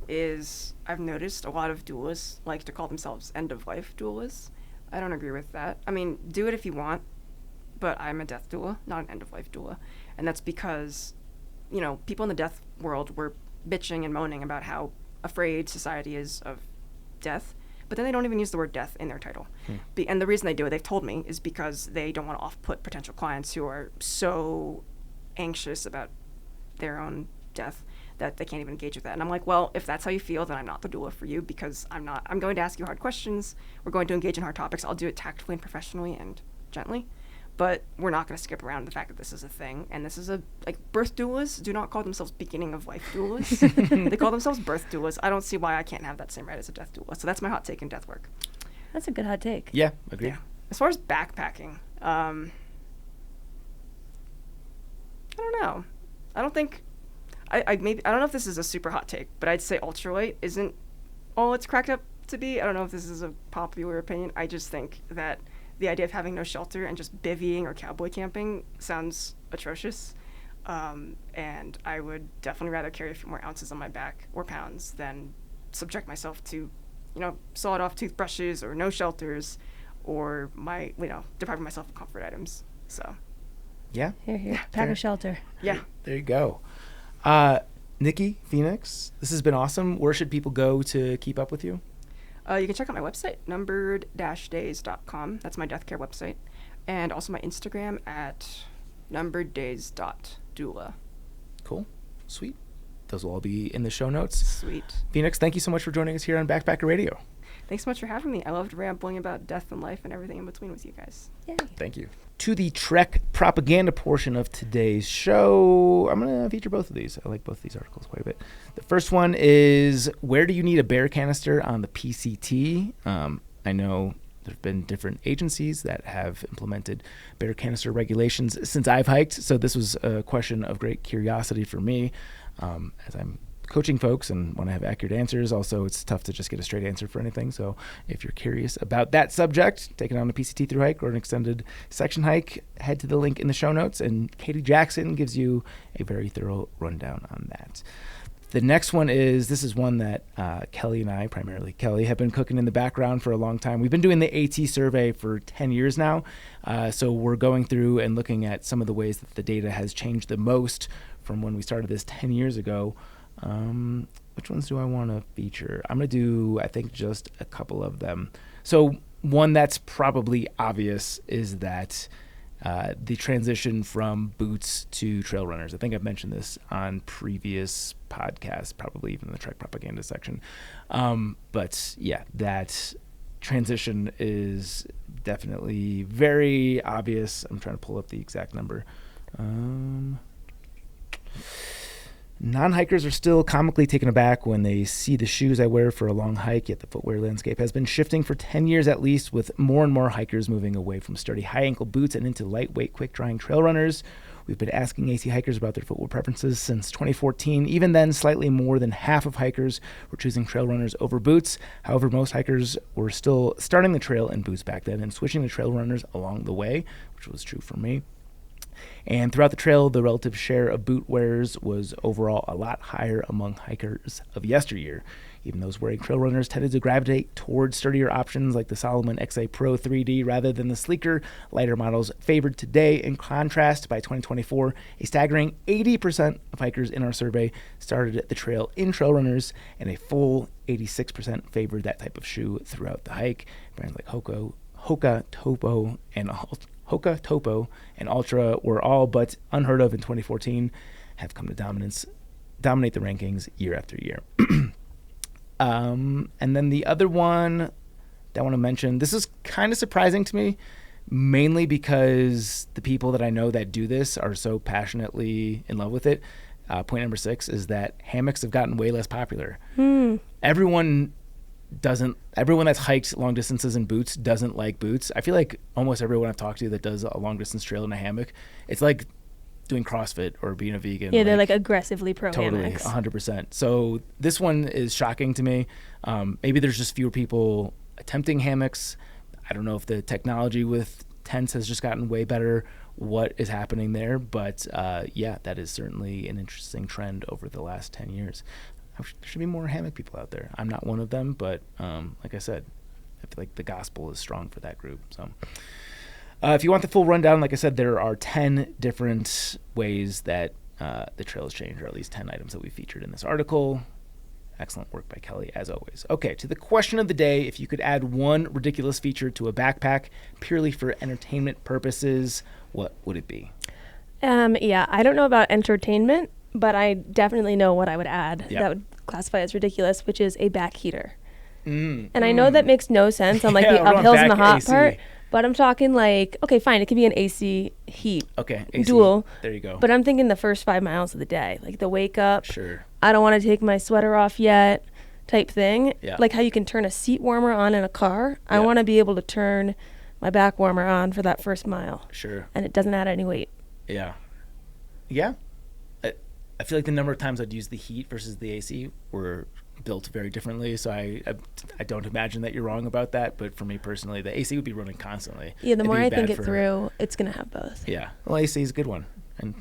A: is I've noticed a lot of doulas like to call themselves end-of-life doulas. I don't agree with that. I mean, do it if you want, but I'm a death doula, not an end-of-life doula. And that's because, people in the death world were bitching and moaning about how afraid society is of death, but then they don't even use the word death in their title. And the reason they do it, they've told me, is because they don't want to off-put potential clients who are so anxious about their own death that they can't even engage with that. And I'm like, well, if that's how you feel, then I'm not the doula for you, because I'm going to ask you hard questions. We're going to engage in hard topics. I'll do it tactfully and professionally and gently, but we're not going to skip around the fact that this is a thing. And this is birth doulas do not call themselves beginning of life doulas. They call themselves birth doulas. I don't see why I can't have that same right as a death doula. So that's my hot take in death work.
B: That's a good hot take.
C: Yeah, agreed.
A: Yeah. As far as backpacking, I don't know. I don't think I don't know if this is a super hot take, but I'd say ultralight isn't all it's cracked up to be. I don't know if this is a popular opinion. I just think that the idea of having no shelter and just bivvying or cowboy camping sounds atrocious. And I would definitely rather carry a few more ounces on my back or pounds than subject myself to, sawed-off toothbrushes or no shelters, or depriving myself of comfort items. So,
C: yeah.
B: Here. Pack a shelter.
A: Yeah.
C: There you go. Niki, Phoenix, this has been awesome. Where should people go to keep up with you?
A: You can check out my website, numbered-days.com. That's my death care website. And also my Instagram at numbereddays.doula.
C: Cool. Sweet. Those will all be in the show notes.
A: Sweet.
C: Phoenix, thank you so much for joining us here on Backpacker Radio.
A: Thanks so much for having me. I loved rambling about death and life and everything in between with you guys.
B: Yay.
C: Thank you. To the Trek propaganda portion of today's show, I'm going to feature both of these. I like both of these articles quite a bit. The first one is, where do you need a bear canister on the PCT? I know there have been different agencies that have implemented bear canister regulations since I've hiked, so this was a question of great curiosity for me, as I'm coaching folks and want to have accurate answers. Also, it's tough to just get a straight answer for anything. So if you're curious about that subject, take it on a PCT through hike or an extended section hike, head to the link in the show notes, and Katie Jackson gives you a very thorough rundown on that. The next one is, this is one that Kelly and I, primarily Kelly, have been cooking in the background for a long time. We've been doing the AT survey for 10 years now. So we're going through and looking at some of the ways that the data has changed the most from when we started this 10 years ago. Which ones do I want to feature? I'm going to do, I think, just a couple of them. So one that's probably obvious is that the transition from boots to trail runners. I think I've mentioned this on previous podcasts, probably even in the Trek propaganda section. But yeah, that transition is definitely very obvious. I'm trying to pull up the exact number. Non-hikers are still comically taken aback when they see the shoes I wear for a long hike, yet the footwear landscape has been shifting for 10 years at least, with more and more hikers moving away from sturdy high-ankle boots and into lightweight, quick-drying trail runners. We've been asking AC hikers about their footwear preferences since 2014. Even then, slightly more than half of hikers were choosing trail runners over boots. However, most hikers were still starting the trail in boots back then and switching to trail runners along the way, which was true for me. And throughout the trail, the relative share of boot wearers was overall a lot higher among hikers of yesteryear. Even those wearing trail runners tended to gravitate towards sturdier options like the Salomon XA Pro 3D rather than the sleeker, lighter models favored today. In contrast, by 2024, a staggering 80% of hikers in our survey started the trail in trail runners, and a full 86% favored that type of shoe throughout the hike. Brands like Hoka, Topo, and Ultra were all but unheard of in 2014, have come to dominate the rankings year after year. And then the other one that I want to mention, this is kind of surprising to me, mainly because the people that I know that do this are so passionately in love with it. Point number 6 is that hammocks have gotten way less popular. Everyone that's hiked long distances in boots doesn't like boots. I feel like almost everyone I've talked to that does a long distance trail in a hammock, it's like doing CrossFit or being a vegan.
B: Yeah, they're like aggressively pro hammocks.
C: Totally, 100%. So this one is shocking to me. Maybe there's just fewer people attempting hammocks. I don't know if the technology with tents has just gotten way better, what is happening there. But yeah, that is certainly an interesting trend over the last 10 years. There should be more hammock people out there. I'm not one of them, but like I said, I feel like the gospel is strong for that group. So if you want the full rundown, like I said, there are 10 different ways that the trail has changed, or at least 10 items that we featured in this article. Excellent work by Kelly, as always. Okay, to the question of the day, if you could add one ridiculous feature to a backpack purely for entertainment purposes, what would it be?
B: Yeah, I don't know about entertainment, but I definitely know what I would add that would classify as ridiculous, which is a back heater. And I know that makes no sense on like the uphills and the hot AC part, but I'm talking like, okay, fine, it could be an AC heat.
C: Okay, AC.
B: Dual.
C: There you go.
B: But I'm thinking the first 5 miles of the day, like the wake up.
C: Sure.
B: I don't want to take my sweater off yet type thing.
C: Yeah.
B: Like how you can turn a seat warmer on in a car. I want to be able to turn my back warmer on for that first mile.
C: Sure.
B: And it doesn't add any weight.
C: Yeah. Yeah. I feel like the number of times I'd use the heat versus the AC were built very differently, so I don't imagine that you're wrong about that. But for me personally, the AC would be running constantly.
B: Yeah, the
C: It'd
B: more
C: be
B: I think
C: bad
B: it
C: for-
B: through, it's going to have both.
C: Yeah, well, AC is a good one, and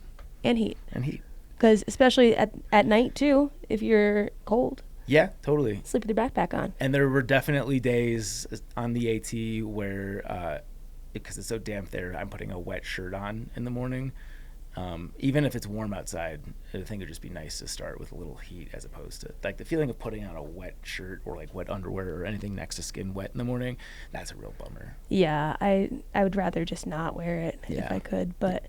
B: Heat.
C: heat.
B: Because especially at night, too, if you're cold,
C: Yeah, totally.
B: sleep with your backpack on.
C: And there were definitely days on the AT where, because it's so damp there, I'm putting a wet shirt on in the morning. Even if it's warm outside, I think it'd just be nice to start with a little heat as opposed to like the feeling of putting on a wet shirt or like wet underwear or anything next to skin wet in the morning. That's a real bummer.
B: Yeah, I would rather just not wear it if
C: Yeah.
B: I could. But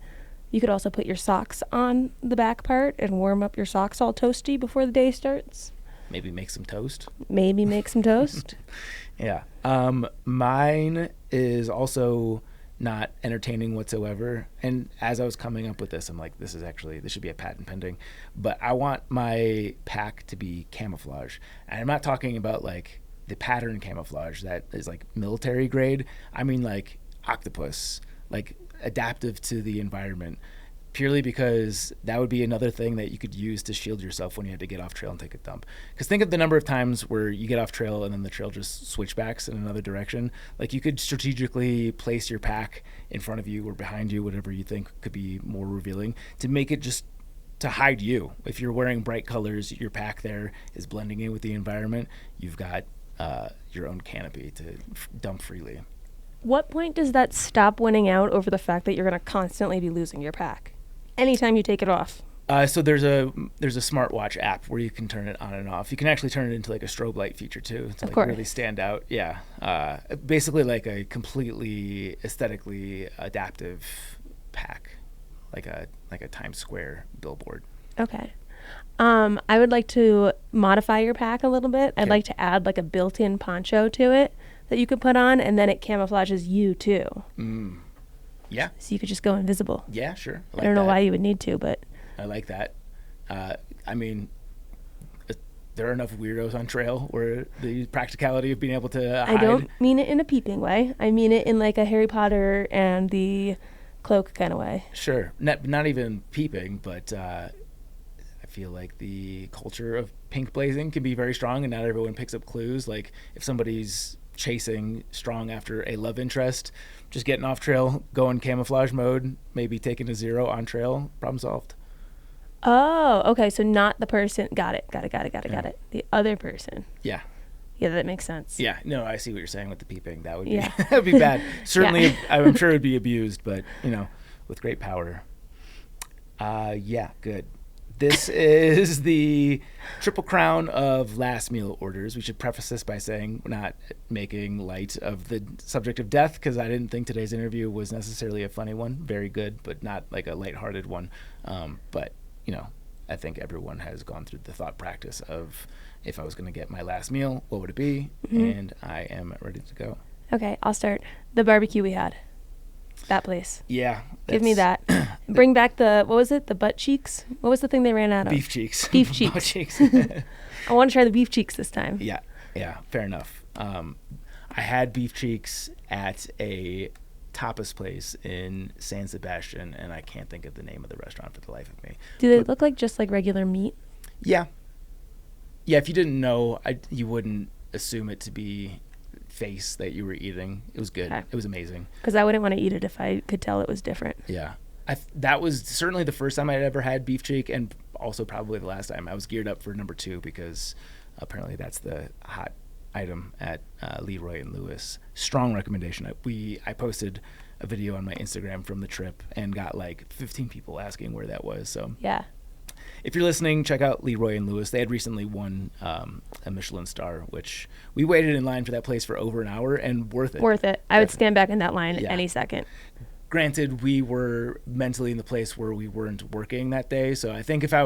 B: you could also put your socks on the back part and warm up your socks all toasty before the day starts.
C: Maybe make some toast.
B: Maybe make some toast.
C: Yeah. Mine is also not entertaining whatsoever. And as I was coming up with this, I'm like, this should be a patent pending. But I want my pack to be camouflage. And I'm not talking about like the pattern camouflage that is like military grade. I mean like octopus, like adaptive to the environment. Purely because that would be another thing that you could use to shield yourself when you had to get off trail and take a dump. Because think of the number of times where you get off trail and then the trail just switchbacks in another direction. Like you could strategically place your pack in front of you or behind you, whatever you think could be more revealing, to make it just to hide you. If you're wearing bright colors, your pack there is blending in with the environment. You've got your own canopy to dump freely.
B: What point does that stop winning out over the fact that you're going to constantly be losing your pack? Anytime you take it off.
C: So there's a smartwatch app where you can turn it on and off. You can actually turn it into like a strobe light feature too to like really stand out. Yeah, basically like a completely aesthetically adaptive pack, like a Times Square billboard.
B: Okay. I would like to modify your pack a little bit. I'd like to add like a built-in poncho to it that you could put on, and then it camouflages you too.
C: Yeah.
B: So you could just go invisible.
C: Yeah, sure.
B: I don't know why you would need to, but
C: I like that. I mean, there are enough weirdos on trail where the practicality of being able to hide.
B: I don't mean it in a peeping way. I mean it in like a Harry Potter and the cloak kind of way.
C: Sure. Not even peeping, but I feel like the culture of pink blazing can be very strong, and not everyone picks up clues. Like if somebody's chasing strong after a love interest, just getting off trail, going camouflage mode, maybe taking a 0 on trail, problem solved.
B: Oh, okay. So not the person. Got it. The other person.
C: Yeah.
B: Yeah, that makes sense.
C: Yeah. No, I see what you're saying with the peeping. That would be that would be bad. Certainly, I'm sure it would be abused, but with great power. Yeah, good. This is the Triple Crown of last meal orders. We should preface this by saying we're not making light of the subject of death, because I didn't think today's interview was necessarily a funny one. Very good, but not like a lighthearted one. But, I think everyone has gone through the thought practice of, if I was going to get my last meal, what would it be? Mm-hmm. And I am ready to go.
B: Okay, I'll start. The barbecue we had. That place.
C: Yeah.
B: Give me that. Bring back what was it? The butt cheeks? What was the thing they ran out of?
C: Beef cheeks.
B: Beef cheeks.
C: Butt cheeks.
B: I want to try the beef cheeks this time.
C: Yeah, fair enough. I had beef cheeks at a tapas place in San Sebastian, and I can't think of the name of the restaurant for the life of me.
B: Do they look like just like regular meat?
C: Yeah. Yeah, if you didn't know, you wouldn't assume it to be face that you were eating. It was good. Okay. It was amazing.
B: Because I wouldn't want to eat it if I could tell it was different.
C: Yeah. That was certainly the first time I'd ever had beef cheek, and also probably the last time. I was geared up for number 2 because apparently that's the hot item at Leroy and Lewis. Strong recommendation. I posted a video on my Instagram from the trip and got like 15 people asking where that was. So
B: yeah.
C: If you're listening, check out Leroy and Lewis. They had recently won a Michelin star, which we waited in line for that place for over an hour, and worth it.
B: Worth it. I would stand back in that line any second.
C: Granted, we were mentally in the place where we weren't working that day, so I think if I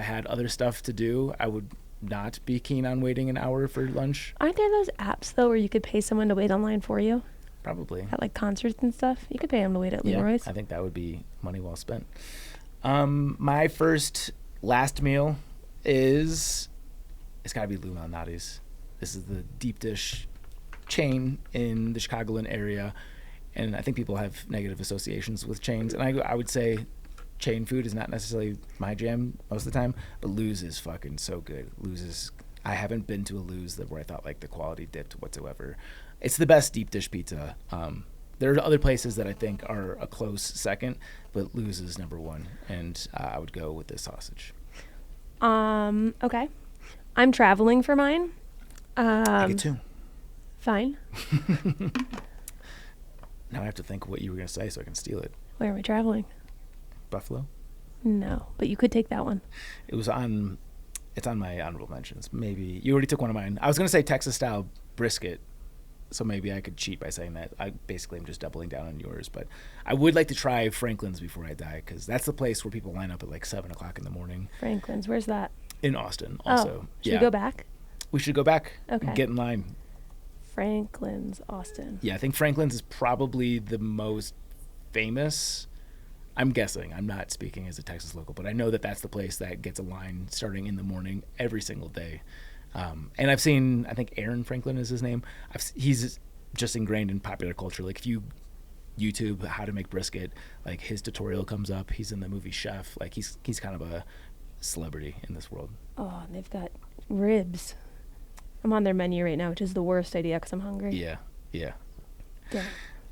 C: had other stuff to do, I would not be keen on waiting an hour for lunch.
B: Aren't there those apps, though, where you could pay someone to wait online for you?
C: Probably.
B: At like concerts and stuff? You could pay them to wait at Leroy's.
C: I think that would be money well spent. My last meal it's got to be Lou Malnati's. This is the deep dish chain in the Chicagoland area, and I think people have negative associations with chains, and I would say chain food is not necessarily my jam most of the time, but Lou's is fucking so good. Lou's is I haven't been to a Lou's where I thought like the quality dipped whatsoever. It's the best deep dish pizza. There are other places that I think are a close second, but Lou's is number one, and I would go with this sausage.
B: Okay. I'm traveling for mine.
C: I get two.
B: Fine.
C: Now I have to think what you were going to say so I can steal it.
B: Where are we traveling?
C: Buffalo?
B: No, but you could take that one.
C: It's on my honorable mentions. Maybe you already took one of mine. I was going to say Texas style brisket, so maybe I could cheat by saying that. I basically am just doubling down on yours, but I would like to try Franklin's before I die, because that's the place where people line up at like 7 o'clock in the morning.
B: Franklin's, where's that?
C: In Austin, also.
B: Oh, should we go back?
C: We should go back.
B: Okay.
C: Get in line.
B: Franklin's, Austin.
C: Yeah, I think Franklin's is probably the most famous. I'm guessing. I'm not speaking as a Texas local, but I know that that's the place that gets a line starting in the morning every single day. And I've seen, I think Aaron Franklin is his name. He's just ingrained in popular culture. Like if you YouTube how to make brisket, like his tutorial comes up. He's in the movie Chef. Like he's kind of a celebrity in this world.
B: Oh, and they've got ribs. I'm on their menu right now, which is the worst idea because I'm hungry.
C: Yeah.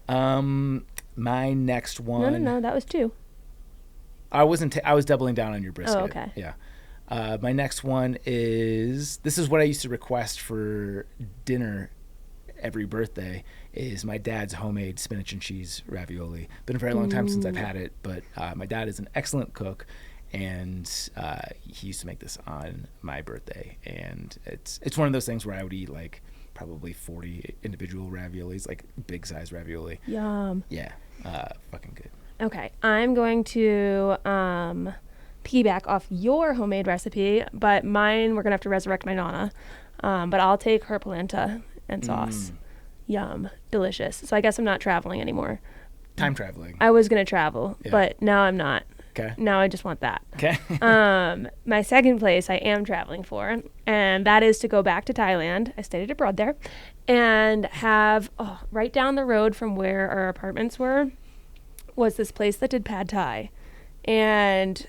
B: Damn.
C: My next one.
B: No, that was two.
C: I wasn't. I was doubling down on your brisket.
B: Oh, okay.
C: Yeah. My next one is. This is what I used to request for dinner every birthday. Is my dad's homemade spinach and cheese ravioli. Been a very long time since I've had it, but my dad is an excellent cook, and he used to make this on my birthday, and it's one of those things where I would eat like probably 40 individual raviolis, like big size ravioli.
B: Yum.
C: Yeah, fucking good.
B: Okay, I'm going to piggyback off your homemade recipe, but mine we're gonna have to resurrect my nonna. But I'll take her polenta and sauce. Yum, delicious. So I guess I'm not traveling anymore.
C: Time traveling.
B: I was gonna travel,
C: Yeah.
B: but now I'm not.
C: Okay.
B: Now I just want that.
C: Okay.
B: My second place I am traveling for, and that is to go back to Thailand. I studied abroad there, and have right down the road from where our apartments were was this place that did pad thai, and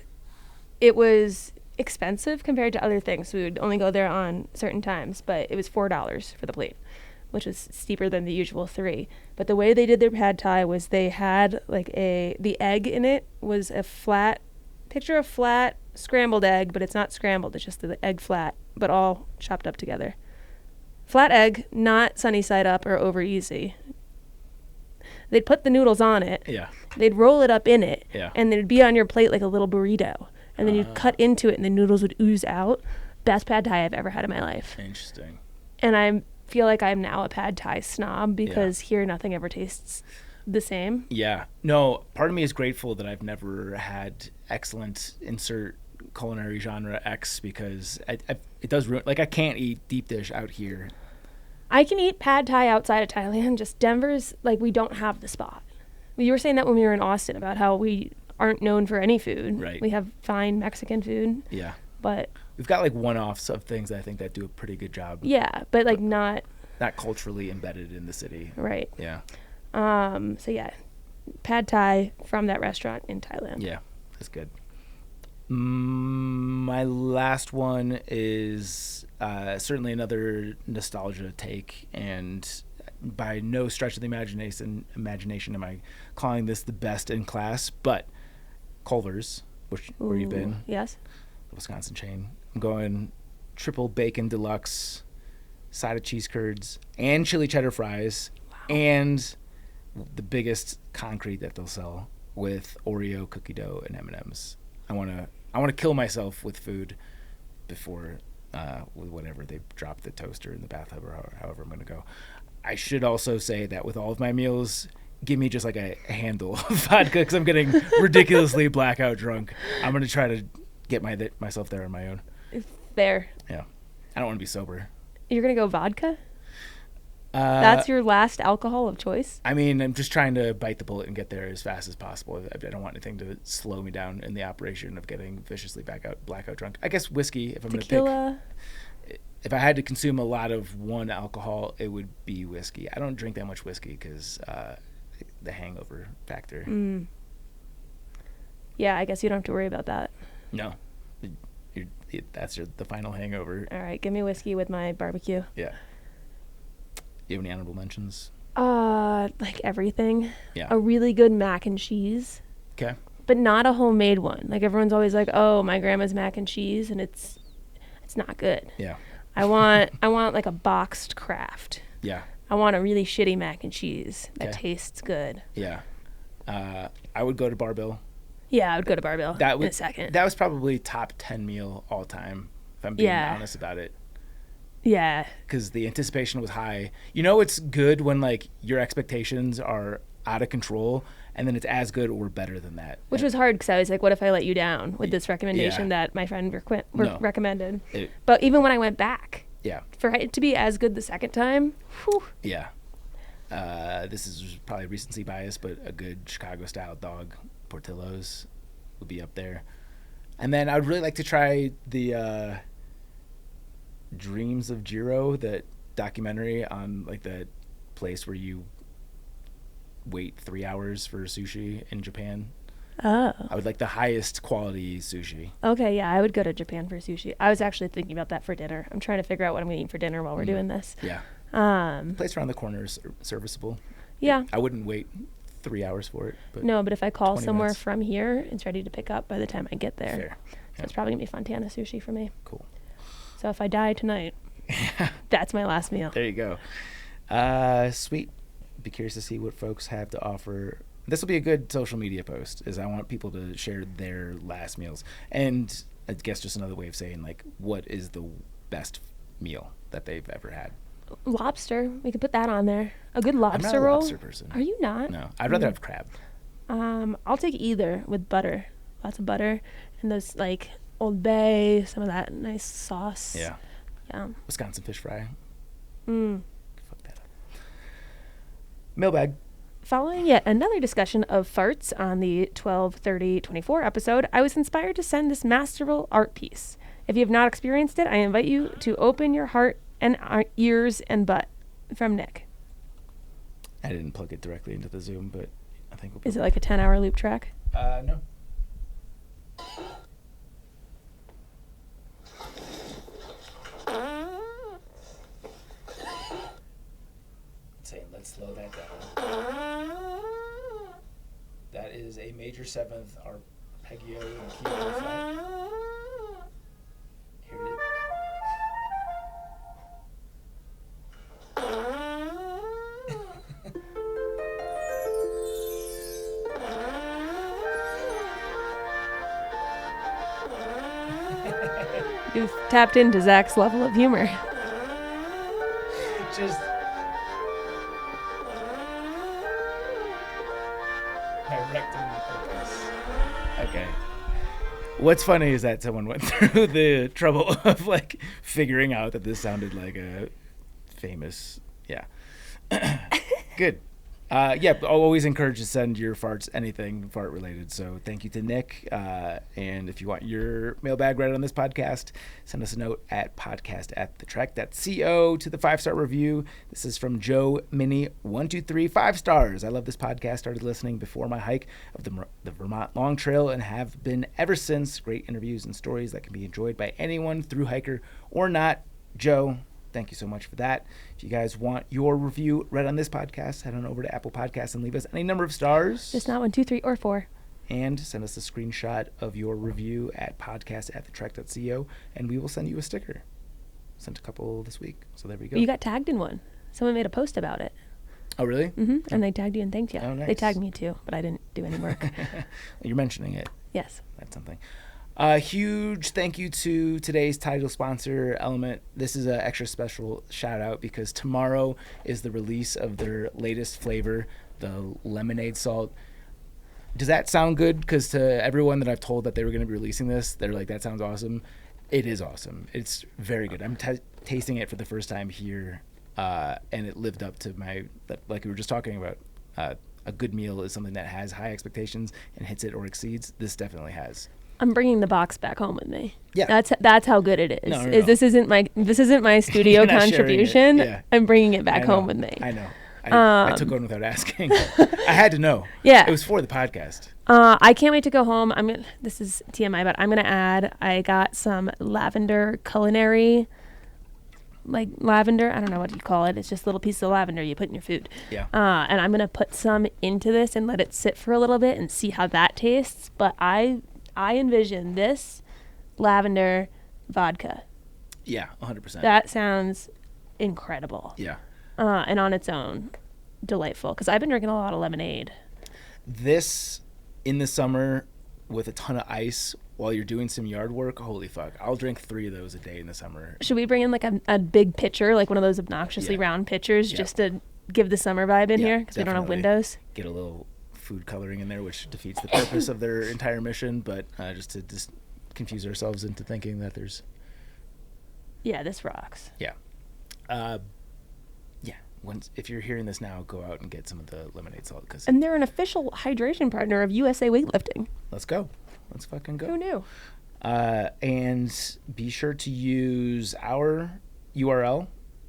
B: it was expensive compared to other things. We would only go there on certain times, but it was $4 for the plate, which was steeper than the usual $3. But the way they did their pad thai was they had like the egg in it was a flat scrambled egg, but it's not scrambled, it's just the egg flat, but all chopped up together. Flat egg, not sunny side up or over easy. They'd put the noodles on it.
C: Yeah.
B: They'd roll it up in it.
C: Yeah.
B: And it'd be on your plate like a little burrito. And then you'd cut into it and the noodles would ooze out. Best pad thai I've ever had in my life.
C: Interesting.
B: And I feel like I'm now a pad thai snob because here nothing ever tastes the same.
C: Yeah. No, part of me is grateful that I've never had excellent insert culinary genre X, because it does ruin, like I can't eat deep dish out here.
B: I can eat pad thai outside of Thailand. Just Denver's, like, we don't have the spot. You were saying that when we were in Austin about how we aren't known for any food.
C: Right.
B: We have fine Mexican food.
C: Yeah.
B: But
C: We've got like one-offs of things that I think that do a pretty good job.
B: yeah, but like not
C: culturally embedded in the city.
B: right.
C: Yeah.
B: So yeah, pad thai from that restaurant in Thailand.
C: Yeah, that's good. My last one is certainly another nostalgia take, and by no stretch of the imagination am I calling this the best in class, but Culver's, where you've been,
B: Yes.
C: the Wisconsin chain. I'm going triple bacon deluxe, side of cheese curds, and chili cheddar fries, and the biggest concrete that they'll sell with Oreo cookie dough and M&Ms. I want to kill myself with food before with whatever they drop the toaster in the bathtub or however I'm going to go. I should also say that with all of my meals, give me just like a handle of vodka because I'm getting ridiculously blackout drunk. I'm going to try to get myself there on my own.
B: There.
C: Yeah. I don't want to be sober.
B: You're gonna go vodka? That's your last alcohol of choice?
C: I mean, I'm just trying to bite the bullet and get there as fast as possible. I don't want anything to slow me down in the operation of getting viciously blackout drunk. I guess whiskey, if I'm going to
B: Tequila?
C: If I had to consume a lot of one alcohol, it would be whiskey. I don't drink that much whiskey because the hangover factor.
B: Yeah, I guess you don't have to worry about that.
C: No. The final hangover.
B: All right, give me whiskey with my barbecue.
C: Yeah. You have any honorable mentions?
B: Like everything.
C: Yeah.
B: A really good mac and cheese.
C: Okay.
B: But not a homemade one. Like everyone's always like, "Oh, my grandma's mac and cheese," and it's not good.
C: Yeah.
B: I want like a boxed Kraft.
C: Yeah.
B: I want a really shitty mac and cheese that
C: Okay.
B: tastes good.
C: Yeah. I would go to Barbell.
B: Yeah, I would go to Barbell in a second.
C: That was probably top 10 meal all time, if I'm being honest about it.
B: Yeah.
C: Because the anticipation was high. You know, it's good when like your expectations are out of control, and then it's as good or better than that.
B: Which was hard because I was like, what if I let you down with this recommendation that my friend recommended? But even when I went back, for it to be as good the second time, whew.
C: Yeah. This is probably recency bias, but a good Chicago-style dog, Portillo's, would be up there. And then I'd really like to try the Dreams of Jiro, that documentary on like the place where you wait 3 hours for sushi in Japan.
B: Oh.
C: I would like the highest quality sushi.
B: Okay, yeah, I would go to Japan for sushi. I was actually thinking about that for dinner. I'm trying to figure out what I'm going to eat for dinner while we're doing this.
C: Yeah. Place around the corner is serviceable.
B: Yeah.
C: I wouldn't wait 3 hours for it. But
B: no, but if I call somewhere
C: minutes.
B: From here, it's ready to pick up by the time I get there.
C: Fair.
B: So it's probably going to be Fontana sushi for me.
C: Cool.
B: So if I die tonight, that's my last meal.
C: There you go. Sweet. Be curious to see what folks have to offer. This will be a good social media post, as I want people to share their last meals. And I guess just another way of saying, like, what is the best meal that they've ever had?
B: Lobster. We could put that on there. A good lobster
C: I'm not a
B: roll.
C: lobster person.
B: Are you not?
C: No. I'd rather have crab.
B: I'll take either with butter. Lots of butter. And those, like, Old Bay, some of that nice sauce.
C: Yeah.
B: Yeah.
C: Wisconsin fish fry. Fuck that up. Mailbag.
B: Following yet another discussion of farts on the 12/30/24 episode, I was inspired to send this masterful art piece. If you have not experienced it, I invite you to open your heart and ears and butt. From Nick.
C: I didn't plug it directly into the Zoom, but I think we'll
B: Is it like a 10-hour loop track?
C: No. Saying let's slow that down. That is a major seventh arpeggio and keyboard flat. Here it is.
B: You've tapped into Zach's level of humor.
C: Just my rectum focus. Okay. What's funny is that someone went through the trouble of like figuring out that this sounded like a famous, Good. I'll always encourage to send your farts, anything fart related. So thank you to Nick. And if you want your mailbag read on this podcast, send us a note at podcast@thetrek.co to the 5-star review. This is from Joe Mini 123, 5 stars. I love this podcast. Started listening before my hike of the Vermont Long Trail and have been ever since. Great interviews and stories that can be enjoyed by anyone, through hiker or not. Joe, thank you so much for that. If you guys want your review read on this podcast, head on over to Apple Podcasts and leave us any number of stars.
B: Just not 1, 2, 3, or 4.
C: And send us a screenshot of your review at podcast@thetrek.co, and we will send you a sticker. Sent a couple this week, so there we go.
B: You got tagged in one. Someone made a post about it.
C: Oh, really?
B: Mm-hmm. And they tagged you and thanked you.
C: Oh, nice.
B: They tagged me too, but I didn't do any work.
C: You're mentioning it.
B: Yes.
C: That's something. Huge thank you to today's title sponsor, Element. This is an extra special shout out because tomorrow is the release of their latest flavor, the lemonade salt. Does that sound good? Because to everyone that I've told that they were going to be releasing this, they're like, that sounds awesome. It is awesome. It's very good. I'm tasting it for the first time here, and it lived up to like we were just talking about. A good meal is something that has high expectations and hits it or exceeds. This definitely has.
B: I'm bringing the box back home with me.
C: Yeah,
B: that's how good it is.
C: No.
B: This isn't my studio contribution.
C: Yeah.
B: I'm bringing it back home with me.
C: I know. I took one without asking. I had to know.
B: Yeah.
C: It was for the podcast.
B: I can't wait to go home. This is TMI, but I'm gonna add. I got some lavender culinary, like lavender. I don't know what you call it. It's just little pieces of lavender you put in your food.
C: Yeah.
B: And I'm gonna put some into this and let it sit for a little bit and see how that tastes. But I envision this lavender vodka.
C: Yeah, 100%.
B: That sounds incredible.
C: Yeah.
B: And on its own, delightful. Because I've been drinking a lot of lemonade.
C: This in the summer with a ton of ice while you're doing some yard work, holy fuck. I'll drink 3 of those a day in the summer.
B: Should we bring in like a big pitcher, like one of those obnoxiously round pitchers, just to give the summer vibe in here? Because we don't have windows.
C: Get a little food coloring in there, which defeats the purpose of their entire mission, but just to confuse ourselves into thinking that there's...
B: Yeah, this rocks.
C: Yeah. If you're hearing this now, go out and get some of the lemonade salt.
B: And they're an official hydration partner of USA Weightlifting.
C: Let's go. Let's fucking go.
B: Who knew?
C: And be sure to use our URL,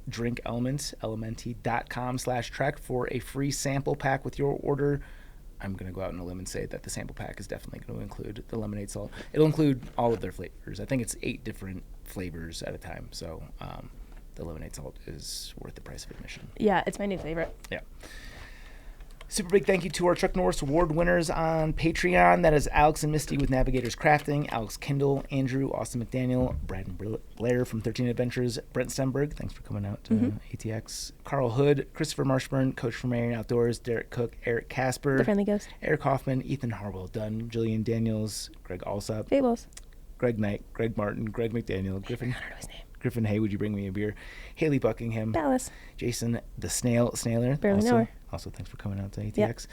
C: LMNT.com/trek for a free sample pack with your order. I'm going to go out on a limb and say that the sample pack is definitely going to include the lemonade salt. It'll include all of their flavors. I think it's 8 different flavors at a time. So the lemonade salt is worth the price of admission.
B: Yeah, it's my new favorite.
C: Yeah. Super big thank you to our Chuck Norris Award winners on Patreon. That is Alex and Misty with Navigators Crafting, Alex Kindle, Andrew, Austin McDaniel, Brad and Blair from 13 Adventures, Brent Stenberg, thanks for coming out to ATX, Carl Hood, Christopher Marshburn, Coach from Marion Outdoors, Derek Cook, Eric Casper,
B: The Friendly Ghost,
C: Eric Hoffman, Ethan Harwell Dunn, Jillian Daniels, Greg Alsop,
B: Fables,
C: Greg Knight, Greg Martin, Greg McDaniel, Griffin Hay, would you bring me a beer? Haley Buckingham,
B: Dallas,
C: Jason the Snailer,
B: Barely know her.
C: Also, thanks for coming out to ATX.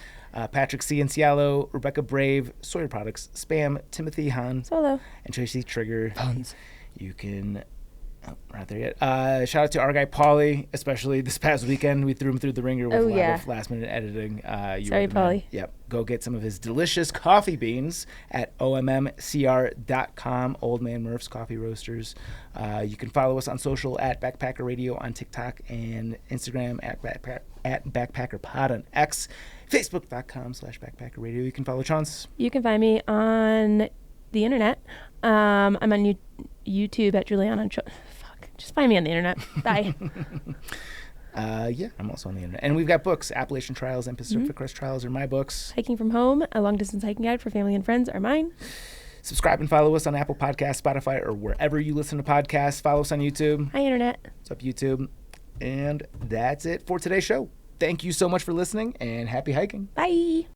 C: Patrick C. Cialo, Rebecca Brave, Sawyer Products, Spam, Timothy Hahn,
B: Solo,
C: and Tracy Trigger.
B: Bones.
C: You can... Oh, we're not there yet. Shout out to our guy, Paulie, especially this past weekend. We threw him through the ringer with a lot of last-minute editing.
B: Sorry, Paulie.
C: Yep. Go get some of his delicious coffee beans at ommcr.com, Old Man Murph's Coffee Roasters. You can follow us on social at Backpacker Radio on TikTok and Instagram at BackpackerPod on X, Facebook.com/Backpacker Radio. You can follow Chance.
B: You can find me on the internet. I'm on YouTube at Juliana. Just find me on the internet. Bye.
C: I'm also on the internet. And we've got books. Appalachian Trials and Pacific Crest Trials are my books.
B: Hiking from Home, a long-distance hiking guide for family and friends are mine.
C: Subscribe and follow us on Apple Podcasts, Spotify, or wherever you listen to podcasts. Follow us on YouTube.
B: Hi, Internet.
C: What's up, YouTube? And that's it for today's show. Thank you so much for listening, and happy hiking.
B: Bye.